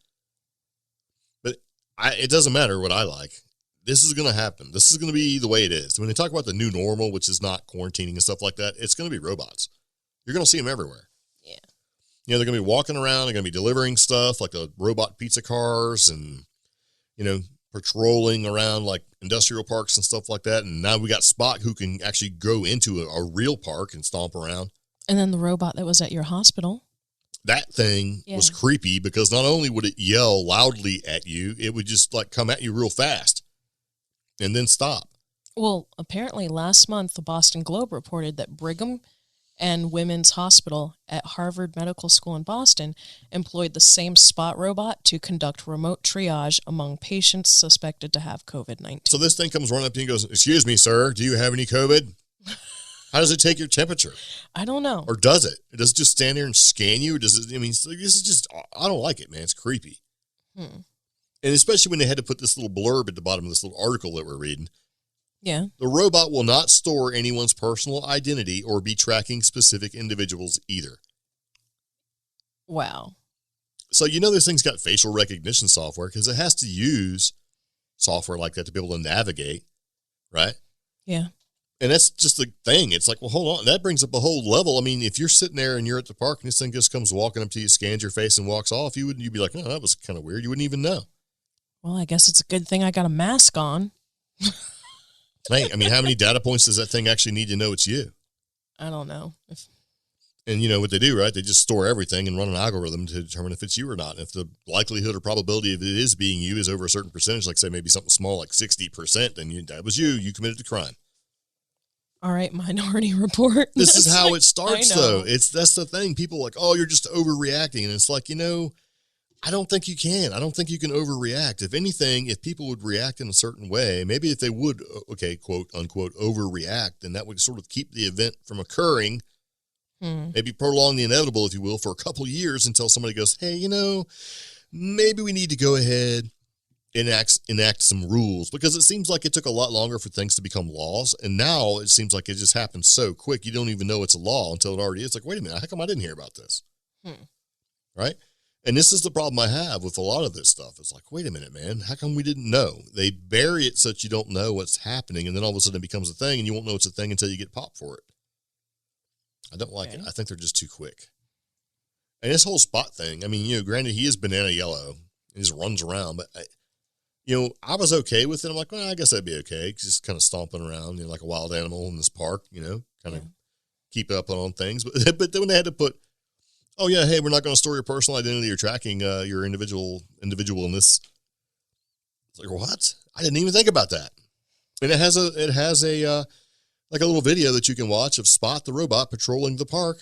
But it doesn't matter what I like. This is going to happen. This is going to be the way it is. When they talk about the new normal, which is not quarantining and stuff like that, it's going to be robots. You're going to see them everywhere. Yeah. You know, they're going to be walking around. They're going to be delivering stuff like the robot pizza cars and, you know, patrolling around like industrial parks and stuff like that. And now we got Spock who can actually go into a real park and stomp around. And then the robot that was at your hospital. That thing was creepy because not only would it yell loudly at you, it would just like come at you real fast and then stop. Well, apparently last month, the Boston Globe reported that Brigham and Women's Hospital at Harvard Medical School in Boston employed the same Spot robot to conduct remote triage among patients suspected to have COVID-19. So this thing comes running up to you and goes, "Excuse me, sir, do you have any COVID?" How does it take your temperature? I don't know. Or does it? Does it just stand there and scan you? Or does it, I mean, this is just, I don't like it, man. It's creepy. And especially when they had to put this little blurb at the bottom of this little article that we're reading. Yeah. The robot will not store anyone's personal identity or be tracking specific individuals either. Wow. So, you know, this thing's got facial recognition software because it has to use software like that to be able to navigate, right? Yeah. And that's just the thing. It's like, well, hold on. That brings up a whole level. I mean, if you're sitting there and you're at the park and this thing just comes walking up to you, scans your face and walks off, you'd be like, "Oh, that was kind of weird." You wouldn't even know. Well, I guess it's a good thing I got a mask on. Hey, I mean, how many data points does that thing actually need to know it's you? I don't know. And you know what they do, right? They just store everything and run an algorithm to determine if it's you or not. And if the likelihood or probability of it is being you is over a certain percentage, like say maybe something small like 60%, then that was you. You committed the crime. All right, Minority Report. This is how it starts, though. That's the thing. People are like, "Oh, you're just overreacting," and it's like, you know, I don't think you can. I don't think you can overreact. If anything, if people would react in a certain way, maybe if they would, okay, quote unquote, overreact, then that would sort of keep the event from occurring. Maybe prolong the inevitable, if you will, for a couple of years until somebody goes, "Hey, you know, maybe we need to go ahead." Enact some rules, because it seems like it took a lot longer for things to become laws, and now it seems like it just happens so quick you don't even know it's a law until it already is. Like, wait a minute, how come I didn't hear about this? Right? And this is the problem I have with a lot of this stuff. It's like, wait a minute, man, how come we didn't know? They bury it so that you don't know what's happening, and then all of a sudden it becomes a thing, and you won't know it's a thing until you get popped for it. I don't like it. I think they're just too quick. And this whole Spot thing, I mean, you know, granted, he is banana yellow. He just runs around, but you know, I was okay with it. I'm like, well, I guess that'd be okay. Just kind of stomping around, you know, like a wild animal in this park, you know, kind of keep up on things. But then when they had to put, "Oh yeah, hey, we're not going to store your personal identity or tracking your individual in this." It's like, what? I didn't even think about that. And it has a like a little video that you can watch of Spot the robot patrolling the park.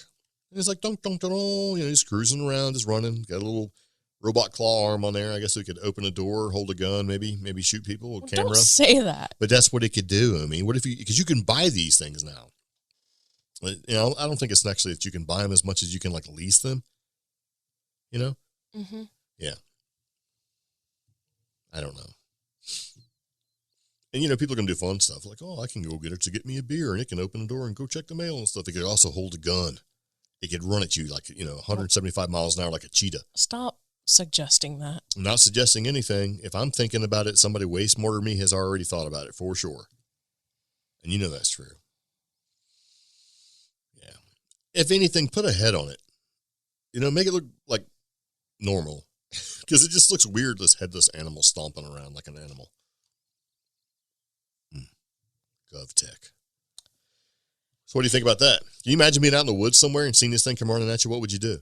And it's like, dunk, dunk, dunk, you know, he's cruising around, just running, got a little robot claw arm on there. I guess it could open a door, hold a gun, maybe shoot people with a camera. Don't say that. But that's what it could do. I mean, what if because you can buy these things now. You know, I don't think it's actually that you can buy them as much as you can like lease them. You know? Yeah. I don't know. And, you know, people are going to do fun stuff like, "Oh, I can go get it to get me a beer, and it can open the door and go check the mail and stuff." It could also hold a gun. It could run at you like, you know, 175 miles an hour like a cheetah. Stop suggesting that. I'm not suggesting anything. If I'm thinking about it, somebody way smarter than me has already thought about it for sure. And you know that's true. Yeah. If anything, put a head on it. You know, make it look like normal. Because it just looks weird, this headless animal stomping around like an animal. GovTech. So what do you think about that? Can you imagine being out in the woods somewhere and seeing this thing come running at you? What would you do?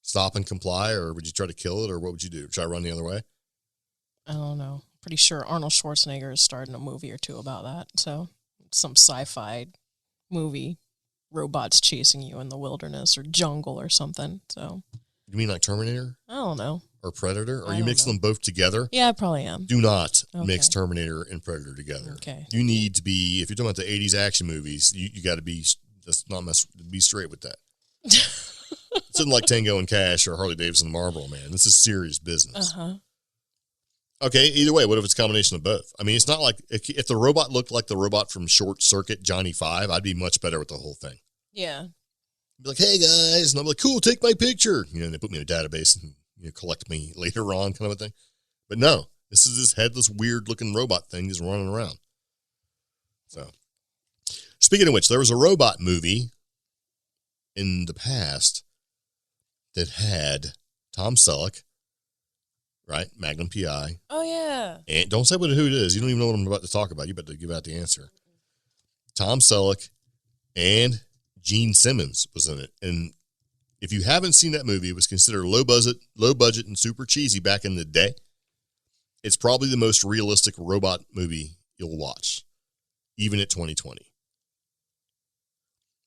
Stop and comply, or would you try to kill it, or what would you do? Try to run the other way? I don't know. Pretty sure Arnold Schwarzenegger is starting a movie or two about that. So some sci-fi movie, robots chasing you in the wilderness or jungle or something. So you mean like Terminator? I don't know. or Predator? Are I you don't mixing know. them both together? Yeah, I probably am. Do not Okay. mix Terminator and Predator together. Okay. You need to be, if you're talking about the 80s action movies, you got to be, be straight with that. It's not like Tango and Cash or Harley Davidson and Marlboro, man. This is serious business. Uh-huh. Okay, either way, what if it's a combination of both? I mean, it's not like, if the robot looked like the robot from Short Circuit, Johnny 5, I'd be much better with the whole thing. Yeah. Be like, hey guys, and I'm like, cool, take my picture. You know, and they put me in a database and collect me later on, kind of a thing. But no, this is this headless, weird looking robot thing just running around. So, speaking of which, there was a robot movie in the past that had Tom Selleck, right? Magnum PI. Oh, yeah. And don't say who it is. You don't even know what I'm about to talk about. You better give out the answer. Tom Selleck and Gene Simmons was in it. And if you haven't seen that movie, it was considered low budget and super cheesy back in the day. It's probably the most realistic robot movie you'll watch, even at 2020.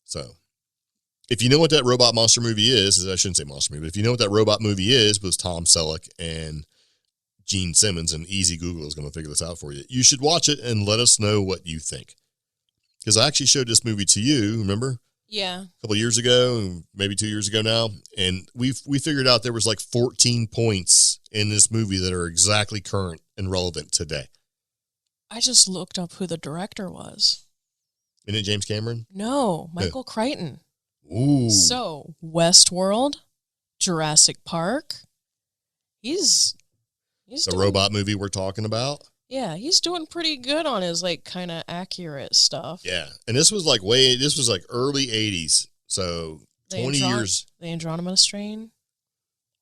So, if you know what that robot monster movie is, I shouldn't say monster movie, but if you know what that robot movie is, was Tom Selleck and Gene Simmons, and easy Google is going to figure this out for you. You should watch it and let us know what you think. Because I actually showed this movie to you, remember? Yeah. A couple of years ago, maybe 2 years ago now, and we figured out there was like 14 points in this movie that are exactly current and relevant today. I just looked up who the director was. Isn't it James Cameron? No, Michael Crichton. Ooh. So, Westworld, Jurassic Park. He's The doing, robot movie we're talking about? Yeah, he's doing pretty good on his like kind of accurate stuff. Yeah. And this was like early 80s. So 20 years. The Andromeda Strain.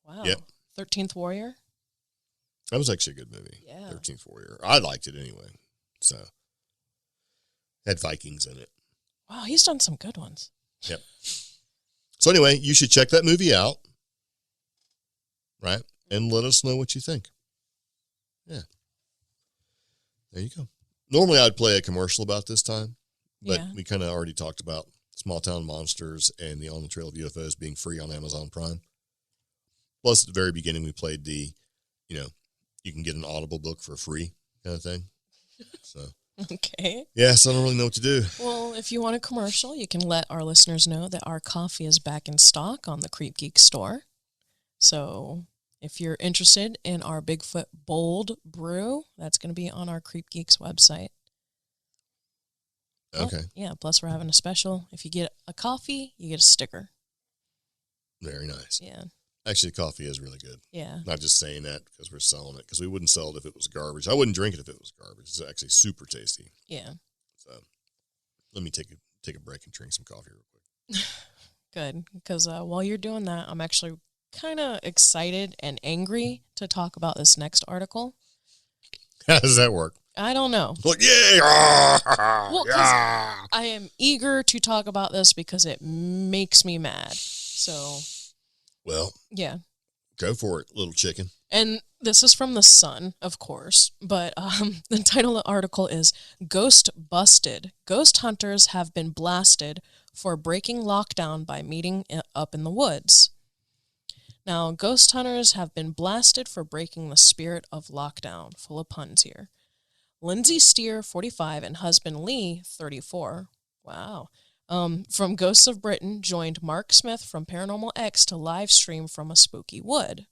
Wow. Yep. 13th Warrior. That was actually a good movie. Yeah. 13th Warrior. I liked it anyway. So had Vikings in it. Wow, he's done some good ones. Yep. So anyway, you should check that movie out. Right? And let us know what you think. Yeah. There you go. Normally I'd play a commercial about this time, but we kind of already talked about Small Town Monsters and the On the Trail of UFOs being free on Amazon Prime. Plus, at the very beginning, we played the, you can get an Audible book for free kind of thing. So, Okay. yeah, so I don't really know what to do. Well, if you want a commercial, you can let our listeners know that our coffee is back in stock on the CreepGeeks store. So if you're interested in our Bigfoot Bold brew, that's going to be on our CreepGeeks website. Okay. Oh, yeah, plus we're having a special. If you get a coffee, you get a sticker. Very nice. Yeah. Actually, coffee is really good. Yeah. Not just saying that because we're selling it, because we wouldn't sell it if it was garbage. I wouldn't drink it if it was garbage. It's actually super tasty. Yeah. So let me take a break and drink some coffee real quick. Good, because while you're doing that, I'm actually kind of excited and angry to talk about this next article. How does that work? I don't know. Like, yeah! Well, Yeah! I am eager to talk about this because it makes me mad. So, Well, yeah. go for it, little chicken. And this is from The Sun, of course, but the title of the article is Ghost Busted. Ghost hunters have been blasted for breaking lockdown by meeting up in the woods. Now, ghost hunters have been blasted for breaking the spirit of lockdown. Full of puns here. Lindsay Steer, 45, and husband Lee, 34. Wow. From Ghosts of Britain, joined Mark Smith from Paranormal X to live stream from a spooky wood.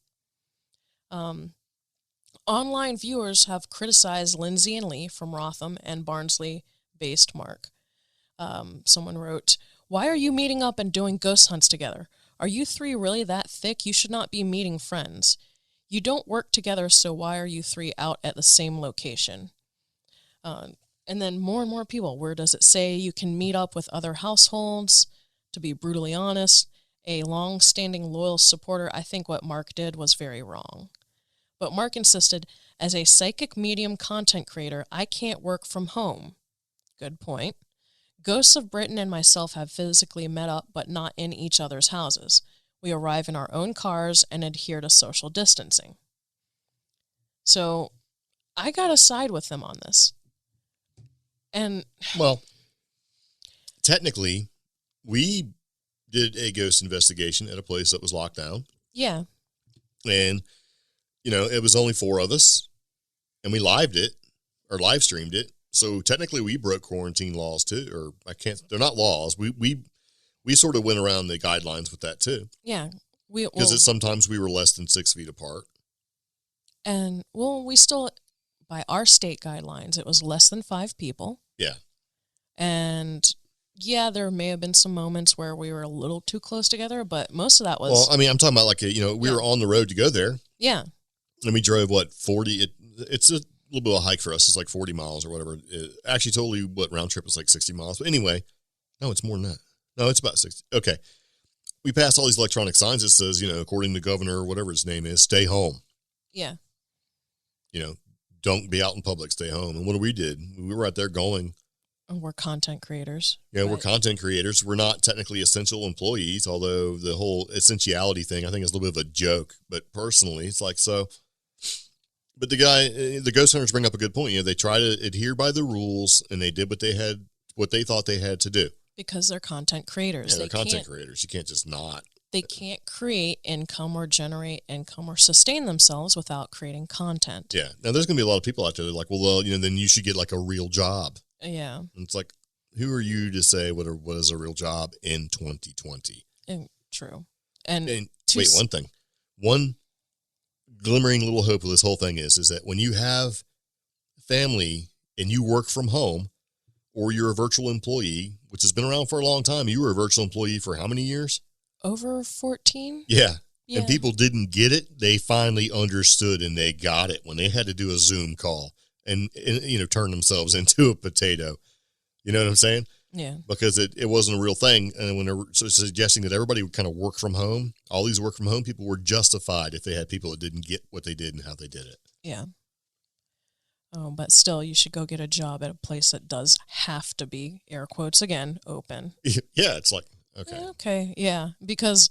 Online viewers have criticized Lindsay and Lee from Rotham and Barnsley-based Mark. Someone wrote, "Why are you meeting up and doing ghost hunts together? Are you three really that thick? You should not be meeting friends. You don't work together, so why are you three out at the same location?" And then more and more people. Where does it say you can meet up with other households? To be brutally honest, a long-standing loyal supporter, I think what Mark did was very wrong. But Mark insisted, as a psychic medium content creator, I can't work from home. Good point. Ghosts of Britain and myself have physically met up, but not in each other's houses. We arrive in our own cars and adhere to social distancing. So I got to side with them on this. And well, technically, we did a ghost investigation at a place that was locked down. Yeah. And it was only 4 of us, and we live streamed it. So technically we broke quarantine laws too, they're not laws. We sort of went around the guidelines with that too. Yeah. Because sometimes we were less than 6 feet apart. And, we still, by our state guidelines, it was less than 5 people. Yeah. And, yeah, there may have been some moments where we were a little too close together, but most of that was... Well, I mean, I'm talking about we were on the road to go there. Yeah. And we drove, 40... It's a little bit of a hike for us. It's like 40 miles or whatever. Actually, totally, round trip was like 60 miles. But anyway, no, it's more than that. No, it's about 60. Okay. We passed all these electronic signs that says, according to the governor or whatever his name is, stay home. Yeah. Don't be out in public, stay home. And what we did, we were out there going. And we're content creators. Yeah, right? We're content creators. We're not technically essential employees, although the whole essentiality thing, I think, is a little bit of a joke. But personally, it's like so. But the ghost hunters bring up a good point. They try to adhere by the rules, and they did what they thought they had to do. Because they're content creators. Yeah, they're content creators. You can't just not. They can't create income or generate income or sustain themselves without creating content. Yeah. Now, there's going to be a lot of people out there that are like, well, then you should get like a real job. Yeah. And it's like, who are you to say what is a real job in 2020? True. And wait, one thing. One glimmering little hope of this whole thing is that when you have family and you work from home, or you're a virtual employee, which has been around for a long time. You were a virtual employee for how many years? Over 14. Yeah. And people didn't get it. They finally understood, and they got it when they had to do a Zoom call and turn themselves into a potato. You know what I'm saying? Yeah. Because it wasn't a real thing. And when they're suggesting that everybody would kind of work from home, all these work from home people were justified if they had people that didn't get what they did and how they did it. Yeah. Oh, but still, you should go get a job at a place that does have to be, air quotes again, open. Yeah, it's like, okay. Okay, yeah. Because,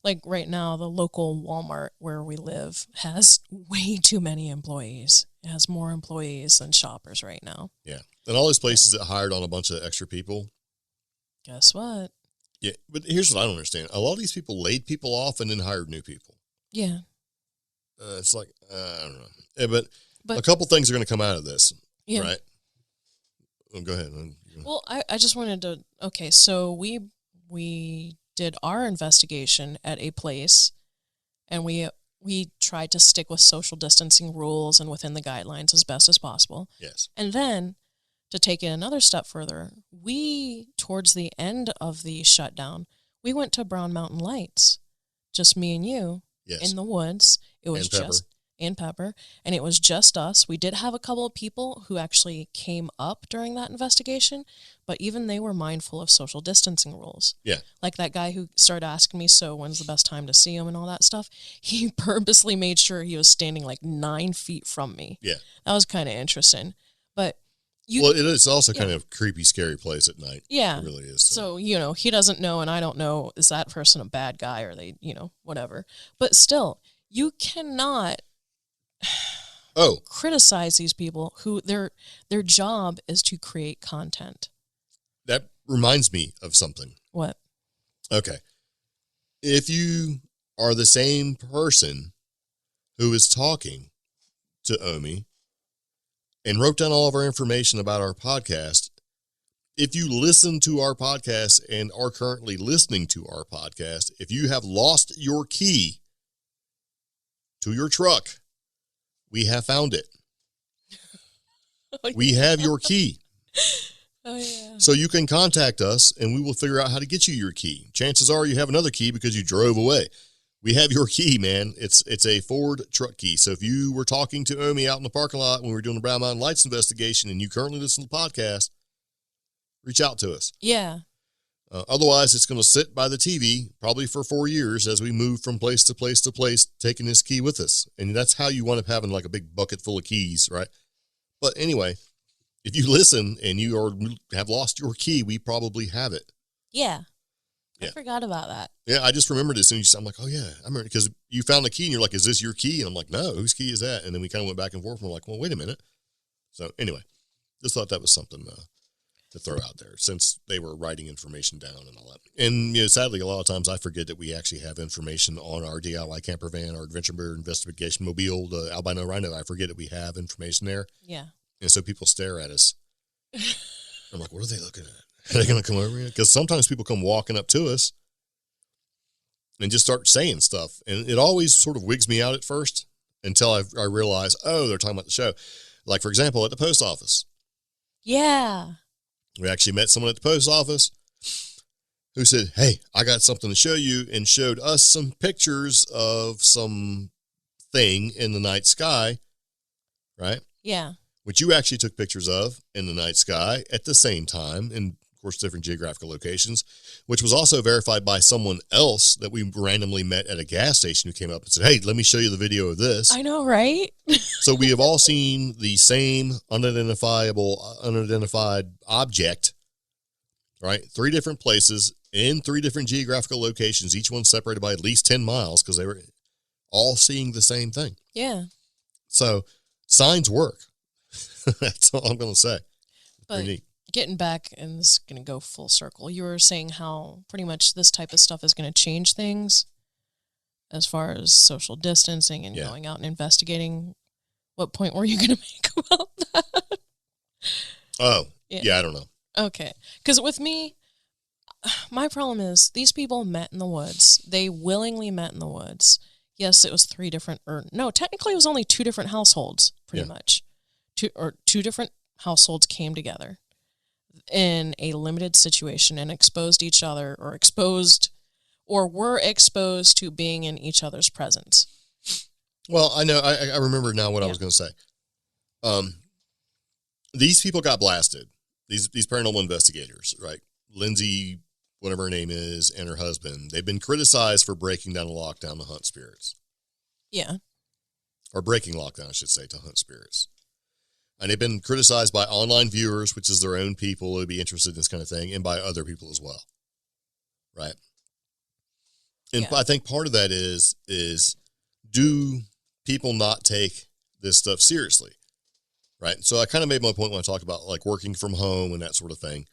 like, right now, the local Walmart where we live has way too many employees. It has more employees than shoppers right now. Yeah. And all those places that hired on a bunch of extra people. Guess what? Yeah, but here's what I don't understand. A lot of these people laid people off and then hired new people. Yeah. It's like, I don't know. Yeah, but a couple things are going to come out of this, right? Well, go ahead. Well, I just wanted to, okay, so we did our investigation at a place, and we tried to stick with social distancing rules and within the guidelines as best as possible. Yes. And then, to take it another step further, towards the end of the shutdown, we went to Brown Mountain Lights, just me and you, in the woods. It was and Pepper, and it was just us. We did have a couple of people who actually came up during that investigation, but even they were mindful of social distancing rules. Yeah. Like that guy who started asking me, so when's the best time to see him and all that stuff? He purposely made sure he was standing like 9 feet from me. Yeah. That was kind of interesting. But it is also kind of a creepy, scary place at night. Yeah. It really is. So, he doesn't know and I don't know, is that person a bad guy or they, whatever. But still, you cannot criticize these people who their job is to create content. That reminds me of something. What? Okay. If you are the same person who is talking to Omi and wrote down all of our information about our podcast, if you listen to our podcast and are currently listening to our podcast, if you have lost your key to your truck, we have found it. We have your key. Oh, yeah. So you can contact us and we will figure out how to get you your key. Chances are you have another key because you drove away. We have your key, man. It's a Ford truck key. So if you were talking to Omi out in the parking lot when we were doing the Brown Mountain Lights investigation and you currently listen to the podcast, reach out to us. Yeah. Otherwise, it's going to sit by the TV probably for 4 years as we move from place to place to place, taking this key with us. And that's how you wind up having like a big bucket full of keys, right? But anyway, if you listen and you have lost your key, we probably have it. Yeah. I forgot about that. Yeah, I just remembered as soon as I'm like, oh, yeah. I remember because you found the key and you're like, is this your key? And I'm like, no, whose key is that? And then we kind of went back and forth and we're like, well, wait a minute. So anyway, just thought that was something to throw out there since they were writing information down and all that. And sadly, a lot of times I forget that we actually have information on our DIY camper van, our adventure bird investigation mobile, the albino rhino. I forget that we have information there. Yeah. And so people stare at us. I'm like, what are they looking at? Are they going to come over here? Because sometimes people come walking up to us and just start saying stuff. And it always sort of wigs me out at first until I realize, oh, they're talking about the show. Like, for example, at the post office. Yeah. We actually met someone at the post office who said, hey, I got something to show you, and showed us some pictures of some thing in the night sky, right? Yeah. Which you actually took pictures of in the night sky at the same time, in, of course, different geographical locations, which was also verified by someone else that we randomly met at a gas station who came up and said, hey, let me show you the video of this. I know, right? So we have all seen the same unidentified object, right? 3 different places in 3 different geographical locations, each one separated by at least 10 miles because they were all seeing the same thing. Yeah. So signs work. That's all I'm going to say. But getting back, and this is going to go full circle, you were saying how pretty much this type of stuff is going to change things as far as social distancing and going out and investigating. What point were you going to make about that? Oh, yeah, I don't know. Okay. Because with me, my problem is these people met in the woods. They willingly met in the woods. Yes, it was 3 different, or no, technically it was only 2 different households, pretty much. 2 different households came together in a limited situation and exposed each other, or were exposed to being in each other's presence. Well, I know, I remember now what I was going to say. These people got blasted. These paranormal investigators, right? Lindsay, whatever her name is, and her husband, they've been criticized for breaking down a lockdown to hunt spirits. Yeah. Or breaking lockdown, I should say, to hunt spirits. And they've been criticized by online viewers, which is their own people who would be interested in this kind of thing, and by other people as well. Right? And I think part of that is do people not take this stuff seriously? Right? So I kind of made my point when I talked about like working from home and that sort of thing.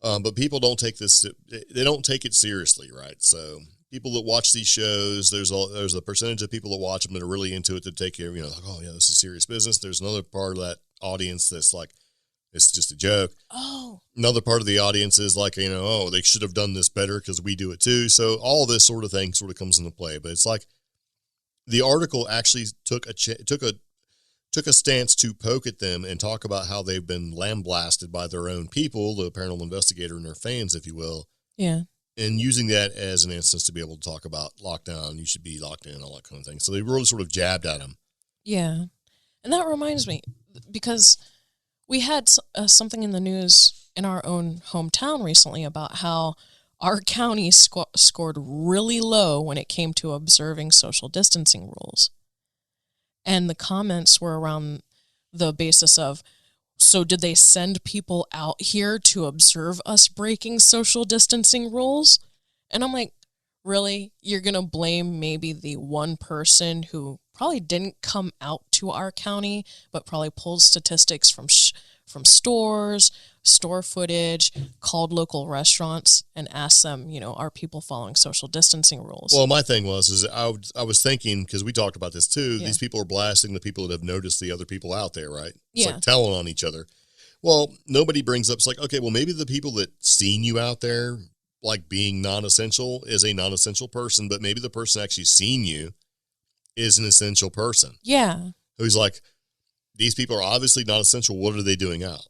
But people don't take they don't take it seriously, right? So people that watch these shows, there's a percentage of people that watch them that are really into it, that take care, like, oh yeah, this is serious business. There's another part of that audience that's like, it's just a joke. Oh. Another part of the audience is like, oh, they should have done this better because we do it too. So all this sort of thing sort of comes into play. But it's like the article actually took a stance to poke at them and talk about how they've been lambasted by their own people, the paranormal investigator and their fans, if you will. Yeah. And using that as an instance to be able to talk about lockdown, you should be locked in, all that kind of thing. So they really sort of jabbed at them. Yeah. And that reminds me, because we had something in the news in our own hometown recently about how our county scored really low when it came to observing social distancing rules. And the comments were around the basis of, so did they send people out here to observe us breaking social distancing rules? And I'm like, really? You're going to blame maybe the one person who probably didn't come out to our county, but probably pulled statistics from stores, store footage, called local restaurants, and asked them, are people following social distancing rules? Well, my thing was I was thinking, because we talked about this too, these people are blasting the people that have noticed the other people out there, right? It's like telling on each other. Well, nobody brings up, it's like, okay, well, maybe the people that seen you out there, like being non-essential, is a non-essential person, but maybe the person actually seen you is an essential person. Yeah. Who's like, these people are obviously not essential. What are they doing out?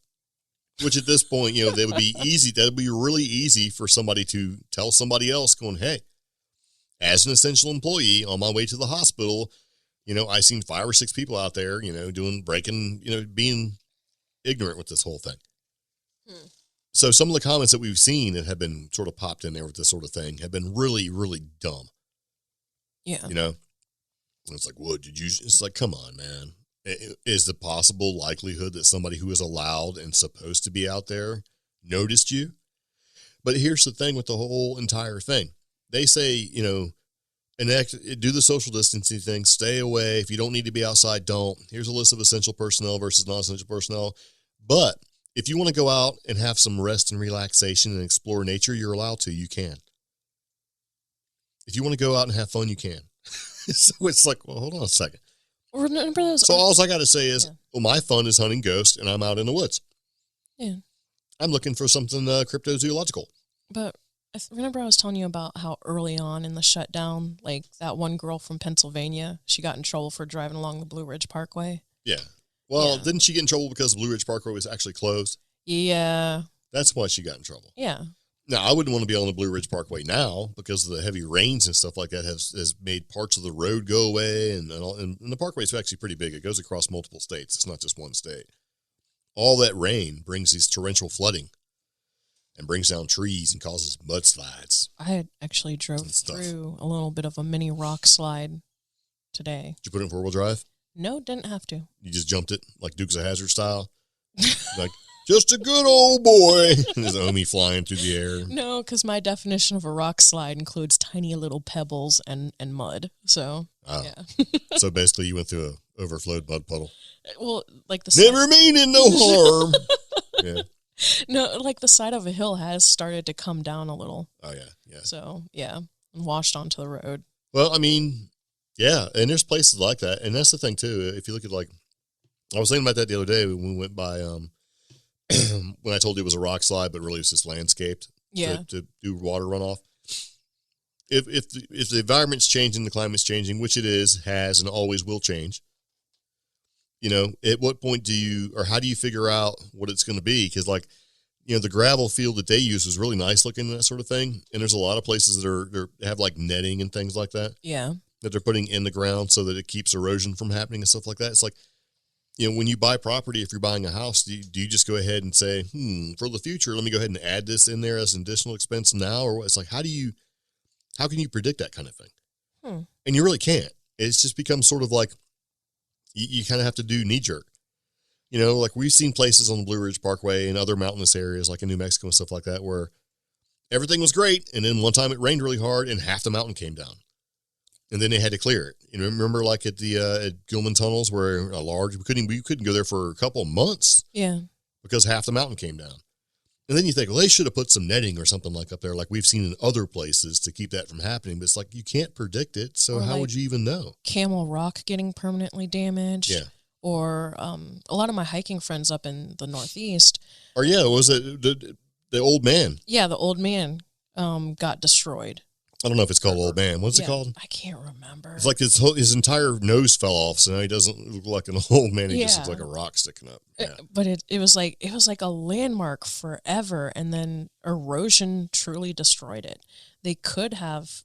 Which at this point, they would be easy. That would be really easy for somebody to tell somebody else going, hey, as an essential employee on my way to the hospital, I seen 5 or 6 people out there, being ignorant with this whole thing. So some of the comments that we've seen that have been sort of popped in there with this sort of thing have been really, really dumb. Yeah. It's like, what did you, it's like, come on, man. Is the possible likelihood that somebody who is allowed and supposed to be out there noticed you? But here's the thing with the whole entire thing. They say, do the social distancing thing, stay away. If you don't need to be outside, don't. Here's a list of essential personnel versus non-essential personnel. But if you want to go out and have some rest and relaxation and explore nature, you're allowed to. You can. If you want to go out and have fun, you can. So it's like, well, hold on a second. Remember those? So all I got to say is, well, my fun is hunting ghosts, and I'm out in the woods. Yeah. I'm looking for something cryptozoological. But remember I was telling you about how early on in the shutdown, like that one girl from Pennsylvania, she got in trouble for driving along the Blue Ridge Parkway. Yeah. Well, didn't she get in trouble because the Blue Ridge Parkway was actually closed? Yeah. That's why she got in trouble. Yeah. Now, I wouldn't want to be on the Blue Ridge Parkway now because of the heavy rains and stuff like that has made parts of the road go away. And the parkway is actually pretty big. It goes across multiple states. It's not just one state. All that rain brings these torrential flooding and brings down trees and causes mudslides. I had actually drove through a little bit of a mini rock slide today. Did you put it in four-wheel drive? No, didn't have to. You just jumped it like Dukes of Hazzard style? Like, just a good old boy. There's Omi flying through the air. No, because my definition of a rock slide includes tiny little pebbles and mud. So, yeah. So basically you went through an overflowed mud puddle. Well, like the never meaning no harm. Yeah. No, like the side of a hill has started to come down a little. Oh, yeah, yeah. So, yeah, and washed onto the road. Well, I mean, yeah, and there's places like that. And that's the thing, too. If you look at, like, I was thinking about that the other day when we went by, when I told you it was a rock slide, but really it was just landscaped to do water runoff. If the environment's changing, the climate's changing, which it is, has, and always will change, you know, at what point how do you figure out what it's going to be? Because, like, you know, the gravel field that they use is really nice looking and that sort of thing. And there's a lot of places that have like netting and things like that. Yeah. That they're putting in the ground so that it keeps erosion from happening and stuff like that. It's like, you know, when you buy property, if you're buying a house, do you just go ahead and say, for the future, let me go ahead and add this in there as an additional expense now? Or what? It's like, how can you predict that kind of thing? And you really can't. It's just becomes sort of like, you kind of have to do knee jerk. You know, like we've seen places on the Blue Ridge Parkway and other mountainous areas like in New Mexico and stuff like that where everything was great. And then one time it rained really hard and half the mountain came down. And then they had to clear it. You know, remember like at the at Gilman Tunnels where we couldn't go there for a couple of months. Yeah. Because half the mountain came down. And then you think, well, they should have put some netting or something like up there, like we've seen in other places to keep that from happening. But it's like, you can't predict it. So how would you even know? Camel Rock getting permanently damaged. Yeah. Or a lot of my hiking friends up in the Northeast. Or yeah, was it the old man? Yeah, the old man got destroyed. I don't know if it's called Old Man. What's it called? I can't remember. It's like his entire nose fell off, so now he doesn't look like an old man. He just looks like a rock sticking up. Yeah. But it was like a landmark forever, and then erosion truly destroyed it. They could have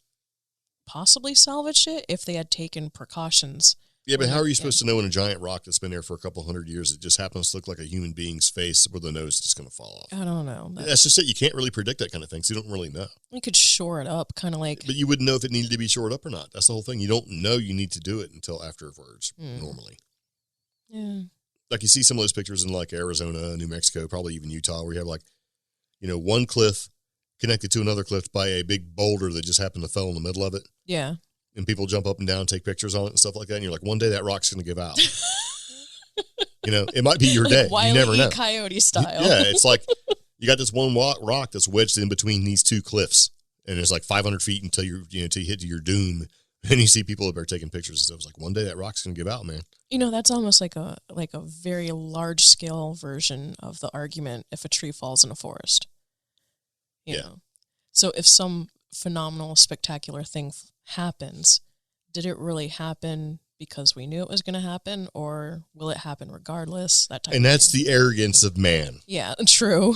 possibly salvaged it if they had taken precautions. Yeah, but how are you supposed to know when a giant rock that's been there for a couple hundred years, it just happens to look like a human being's face where the nose is just going to fall off? I don't know. That's just it. You can't really predict that kind of thing, so you don't really know. You could shore it up, kind of like... But you wouldn't know if it needed to be shored up or not. That's the whole thing. You don't know you need to do it until afterwards, normally. Yeah. Like you see some of those pictures in like Arizona, New Mexico, probably even Utah, where you have like, you know, one cliff connected to another cliff by a big boulder that just happened to fell in the middle of it. Yeah. And people jump up and down, take pictures on it and stuff like that. And you're like, one day that rock's going to give out. You know, it might be your day. Wile you never know. Coyote style. Yeah, it's like you got this one rock that's wedged in between these two cliffs, and it's like 500 feet until you hit to your doom. And you see people that are taking pictures and stuff. It's like one day that rock's going to give out, man. You know, that's almost like a very large scale version of the argument if a tree falls in a forest. You know, so if some phenomenal, spectacular thing happens, did it really happen because we knew it was going to happen, or will it happen regardless? And that's the arrogance of man. Yeah, true.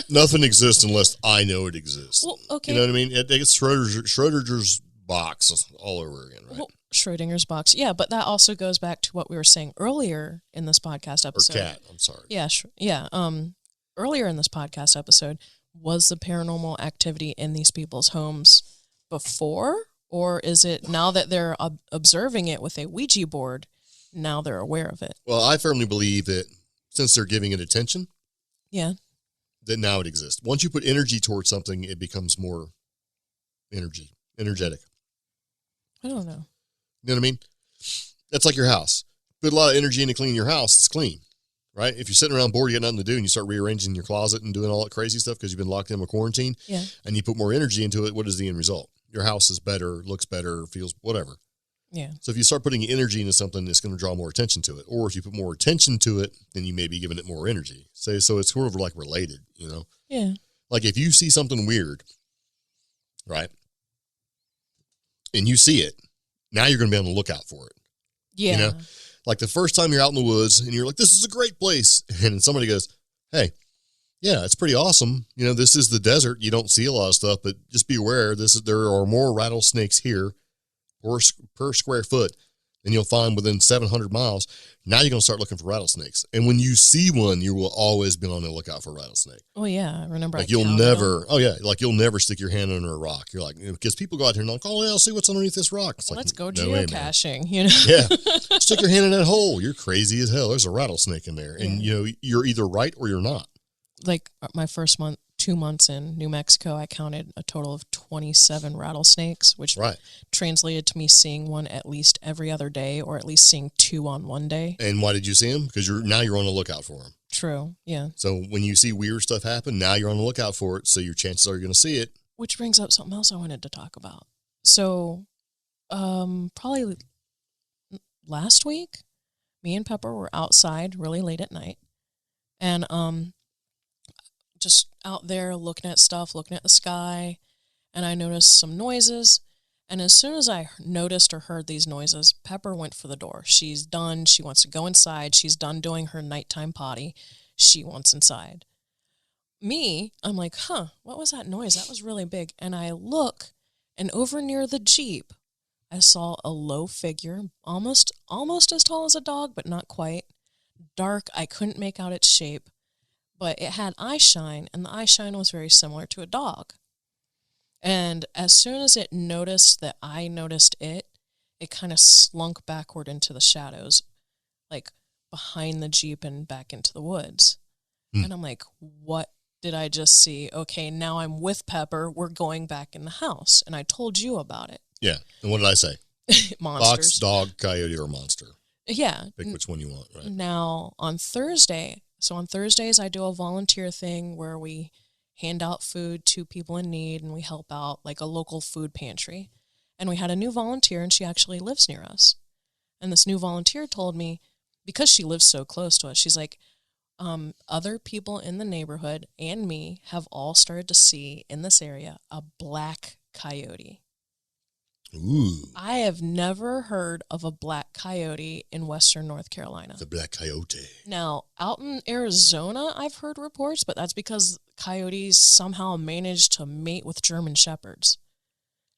Nothing exists unless I know it exists. Well, okay. You know what I mean? It's Schrodinger's box all over again, right? Well, Schrodinger's box. Yeah, but that also goes back to what we were saying earlier in this podcast episode. Or cat, I'm sorry. Yeah, earlier in this podcast episode, was the paranormal activity in these people's homes before? Or is it now that they're observing it with a Ouija board, now they're aware of it? Well, I firmly believe that since they're giving it attention, that now it exists. Once you put energy towards something, it becomes more energetic. I don't know. You know what I mean? That's like your house. Put a lot of energy into cleaning your house, it's clean. right? If you're sitting around bored, you got nothing to do, and you start rearranging your closet and doing all that crazy stuff because you've been locked in with quarantine, and you put more energy into it, what is the end result? Your house is better, looks better, feels whatever. Yeah. So if you start putting energy into something, it's going to draw more attention to it. Or if you put more attention to it, then you may be giving it more energy. So it's sort of like related, you know? Yeah. Like if you see something weird, right, and you see it, now you're going to be on the lookout for it. Yeah. You know? Like the first time you're out in the woods and you're like, this is a great place. And somebody goes, hey, yeah, it's pretty awesome. You know, this is the desert. You don't see a lot of stuff, but just be aware there are more rattlesnakes here per square foot than you'll find within 700 miles. Now you're going to start looking for rattlesnakes. And when you see one, you will always be on the lookout for a rattlesnake. Oh, yeah. I remember. Like you'll never stick your hand under a rock. You're like, because people go out here and like, oh, yeah, I'll see what's underneath this rock. It's like, let's go no geocaching, you know? Yeah. Stick your hand in that hole. You're crazy as hell. There's a rattlesnake in there. And, you know, you're either right or you're not. Like my first 2 months in New Mexico, I counted a total of 27 rattlesnakes, which translated to me seeing one at least every other day, or at least seeing 2 on one day. And why did you see them? Because you're on the lookout for them. True, yeah. So when you see weird stuff happen, now you're on the lookout for it, so your chances are you're going to see it. Which brings up something else I wanted to talk about. So, probably last week, me and Pepper were outside really late at night, and just out there looking at stuff, looking at the sky, and I noticed some noises. And as soon as I noticed or heard these noises, Pepper went for the door. She's done. She wants to go inside. She's done doing her nighttime potty. She wants inside. Me, I'm like, what was that noise? That was really big. And I look, and over near the Jeep, I saw a low figure, almost as tall as a dog, but not quite. Dark. I couldn't make out its shape. But it had eye shine, and the eye shine was very similar to a dog. And as soon as it noticed that I noticed it kind of slunk backward into the shadows, like behind the Jeep and back into the woods. And I'm like, what did I just see? Okay, now I'm with Pepper. We're going back in the house. And I told you about it. Yeah. And what did I say? Monsters. Fox, dog, coyote, or monster. Yeah. Pick which one you want, right? Now, on Thursdays, I do a volunteer thing where we hand out food to people in need, and we help out like a local food pantry. And we had a new volunteer, and she actually lives near us. And this new volunteer told me, because she lives so close to us, she's like, other people in the neighborhood and me have all started to see in this area a black coyote. Ooh. I have never heard of a black coyote in western North Carolina. The black coyote. Now, out in Arizona, I've heard reports, but that's because coyotes somehow manage to mate with German shepherds.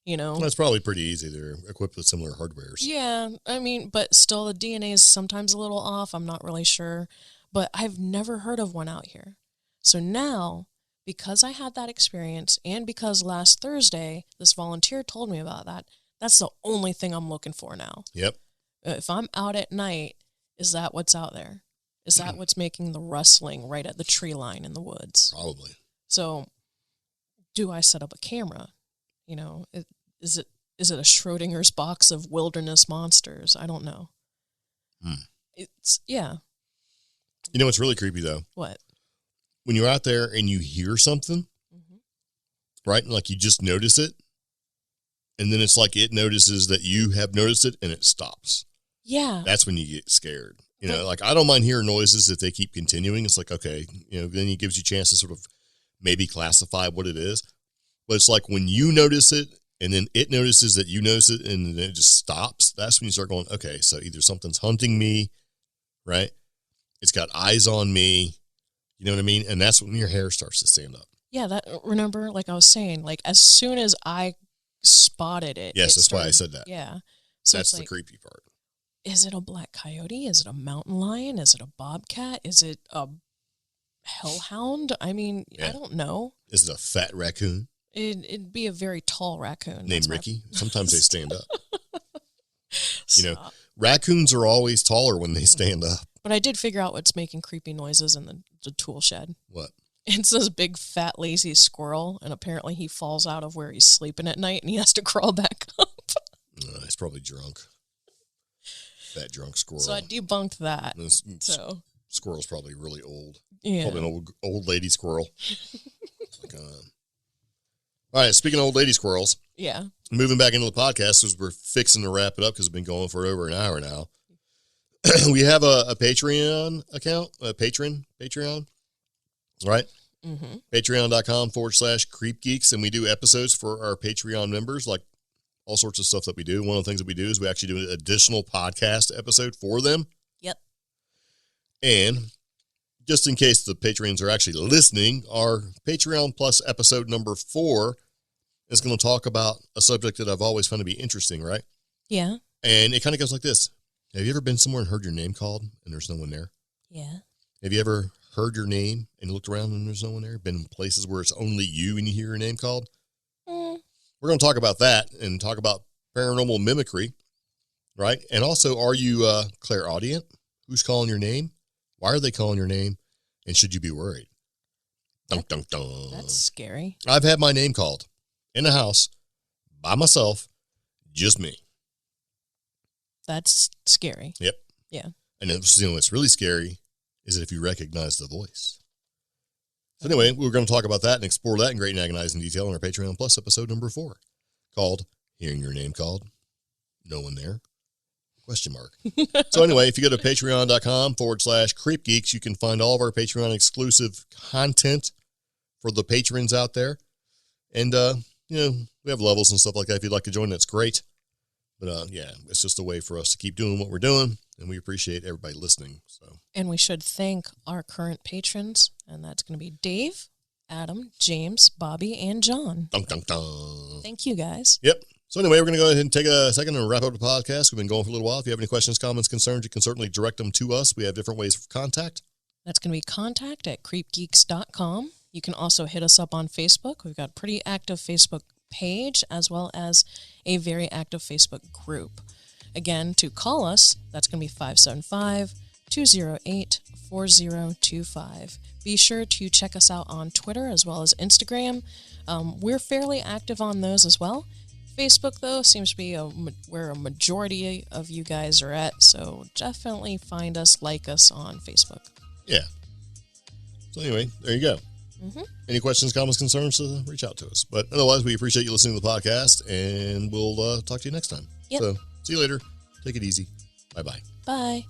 You know? That's probably pretty easy. They're equipped with similar hardwares. Yeah, I mean, but still the DNA is sometimes a little off. I'm not really sure. But I've never heard of one out here. So now, because I had that experience, and because last Thursday, this volunteer told me about that, that's the only thing I'm looking for now. Yep. If I'm out at night, is that what's out there? Is that what's making the rustling right at the tree line in the woods? Probably. So, do I set up a camera? You know, is it a Schrodinger's box of wilderness monsters? I don't know. It's, yeah. You know what's really creepy, though? What? When you're out there and you hear something, right? And like you just notice it, and then it's like it notices that you have noticed it, and it stops. Yeah. That's when you get scared. You know, like I don't mind hearing noises if they keep continuing. It's like, okay, you know, then it gives you a chance to sort of maybe classify what it is. But it's like when you notice it, and then it notices that you notice it, and then it just stops. That's when you start going, okay, so either something's hunting me, right? It's got eyes on me. You know what I mean? And that's when your hair starts to stand up. Yeah, remember, like I was saying, like as soon as I spotted it. Yes, that's why I said that. Yeah. So that's it's the like, creepy part. Is it a black coyote? Is it a mountain lion? Is it a bobcat? Is it a hellhound? I mean, I don't know. Is it a fat raccoon? It'd be a very tall raccoon. Named Ricky? Sometimes they stand up. You know, raccoons are always taller when they stand up. But I did figure out what's making creepy noises in the tool shed. What? It's this big, fat, lazy squirrel, and apparently he falls out of where he's sleeping at night, and he has to crawl back up. He's probably drunk. Fat drunk squirrel. So I debunked that. squirrel's probably really old. Yeah. Probably an old lady squirrel. All right, speaking of old lady squirrels. Yeah. Moving back into the podcast as we're fixing to wrap it up because we've been going for over an hour now. We have a Patreon account, a Patreon, right? Mm-hmm. Patreon.com/CreepGeeks. And we do episodes for our Patreon members, like all sorts of stuff that we do. One of the things that we do is we actually do an additional podcast episode for them. Yep. And just in case the patrons are actually listening, our Patreon Plus episode number 4 is going to talk about a subject that I've always found to be interesting, right? Yeah. And it kind of goes like this. Have you ever been somewhere and heard your name called and there's no one there? Yeah. Have you ever heard your name and looked around and there's no one there? Been in places where it's only you and you hear your name called? We're going to talk about that and talk about paranormal mimicry, right? And also, are you clairaudient? Who's calling your name? Why are they calling your name? And should you be worried? Dun, dun, dun. That's scary. I've had my name called in the house by myself, just me. That's scary. Yep. Yeah. And then, what's really scary is that if you recognize the voice. So anyway, we're going to talk about that and explore that in great and agonizing detail in our Patreon Plus episode number 4, called Hearing Your Name Called. No one there? ? So anyway, if you go to patreon.com/CreepGeeks, you can find all of our Patreon exclusive content for the patrons out there. And, we have levels and stuff like that. If you'd like to join, that's great. But, it's just a way for us to keep doing what we're doing. And we appreciate everybody listening. So, and we should thank our current patrons. And that's going to be Dave, Adam, James, Bobby, and John. Dun, dun, dun. Thank you, guys. Yep. So anyway, we're going to go ahead and take a second and wrap up the podcast. We've been going for a little while. If you have any questions, comments, concerns, you can certainly direct them to us. We have different ways of contact. That's going to be contact@creepgeeks.com. You can also hit us up on Facebook. We've got a pretty active Facebook page as well as a very active Facebook group. Again, to call us, that's going to be 575-208-4025. Be sure to check us out on Twitter as well as Instagram. We're fairly active on those as well. Facebook, though, seems to be where a majority of you guys are at, so definitely find us, like us on Facebook. Yeah. So anyway, there you go. Mm-hmm. Any questions, comments, concerns, reach out to us. But otherwise, we appreciate you listening to the podcast, and we'll talk to you next time. Yep. So see you later. Take it easy. Bye-bye. Bye.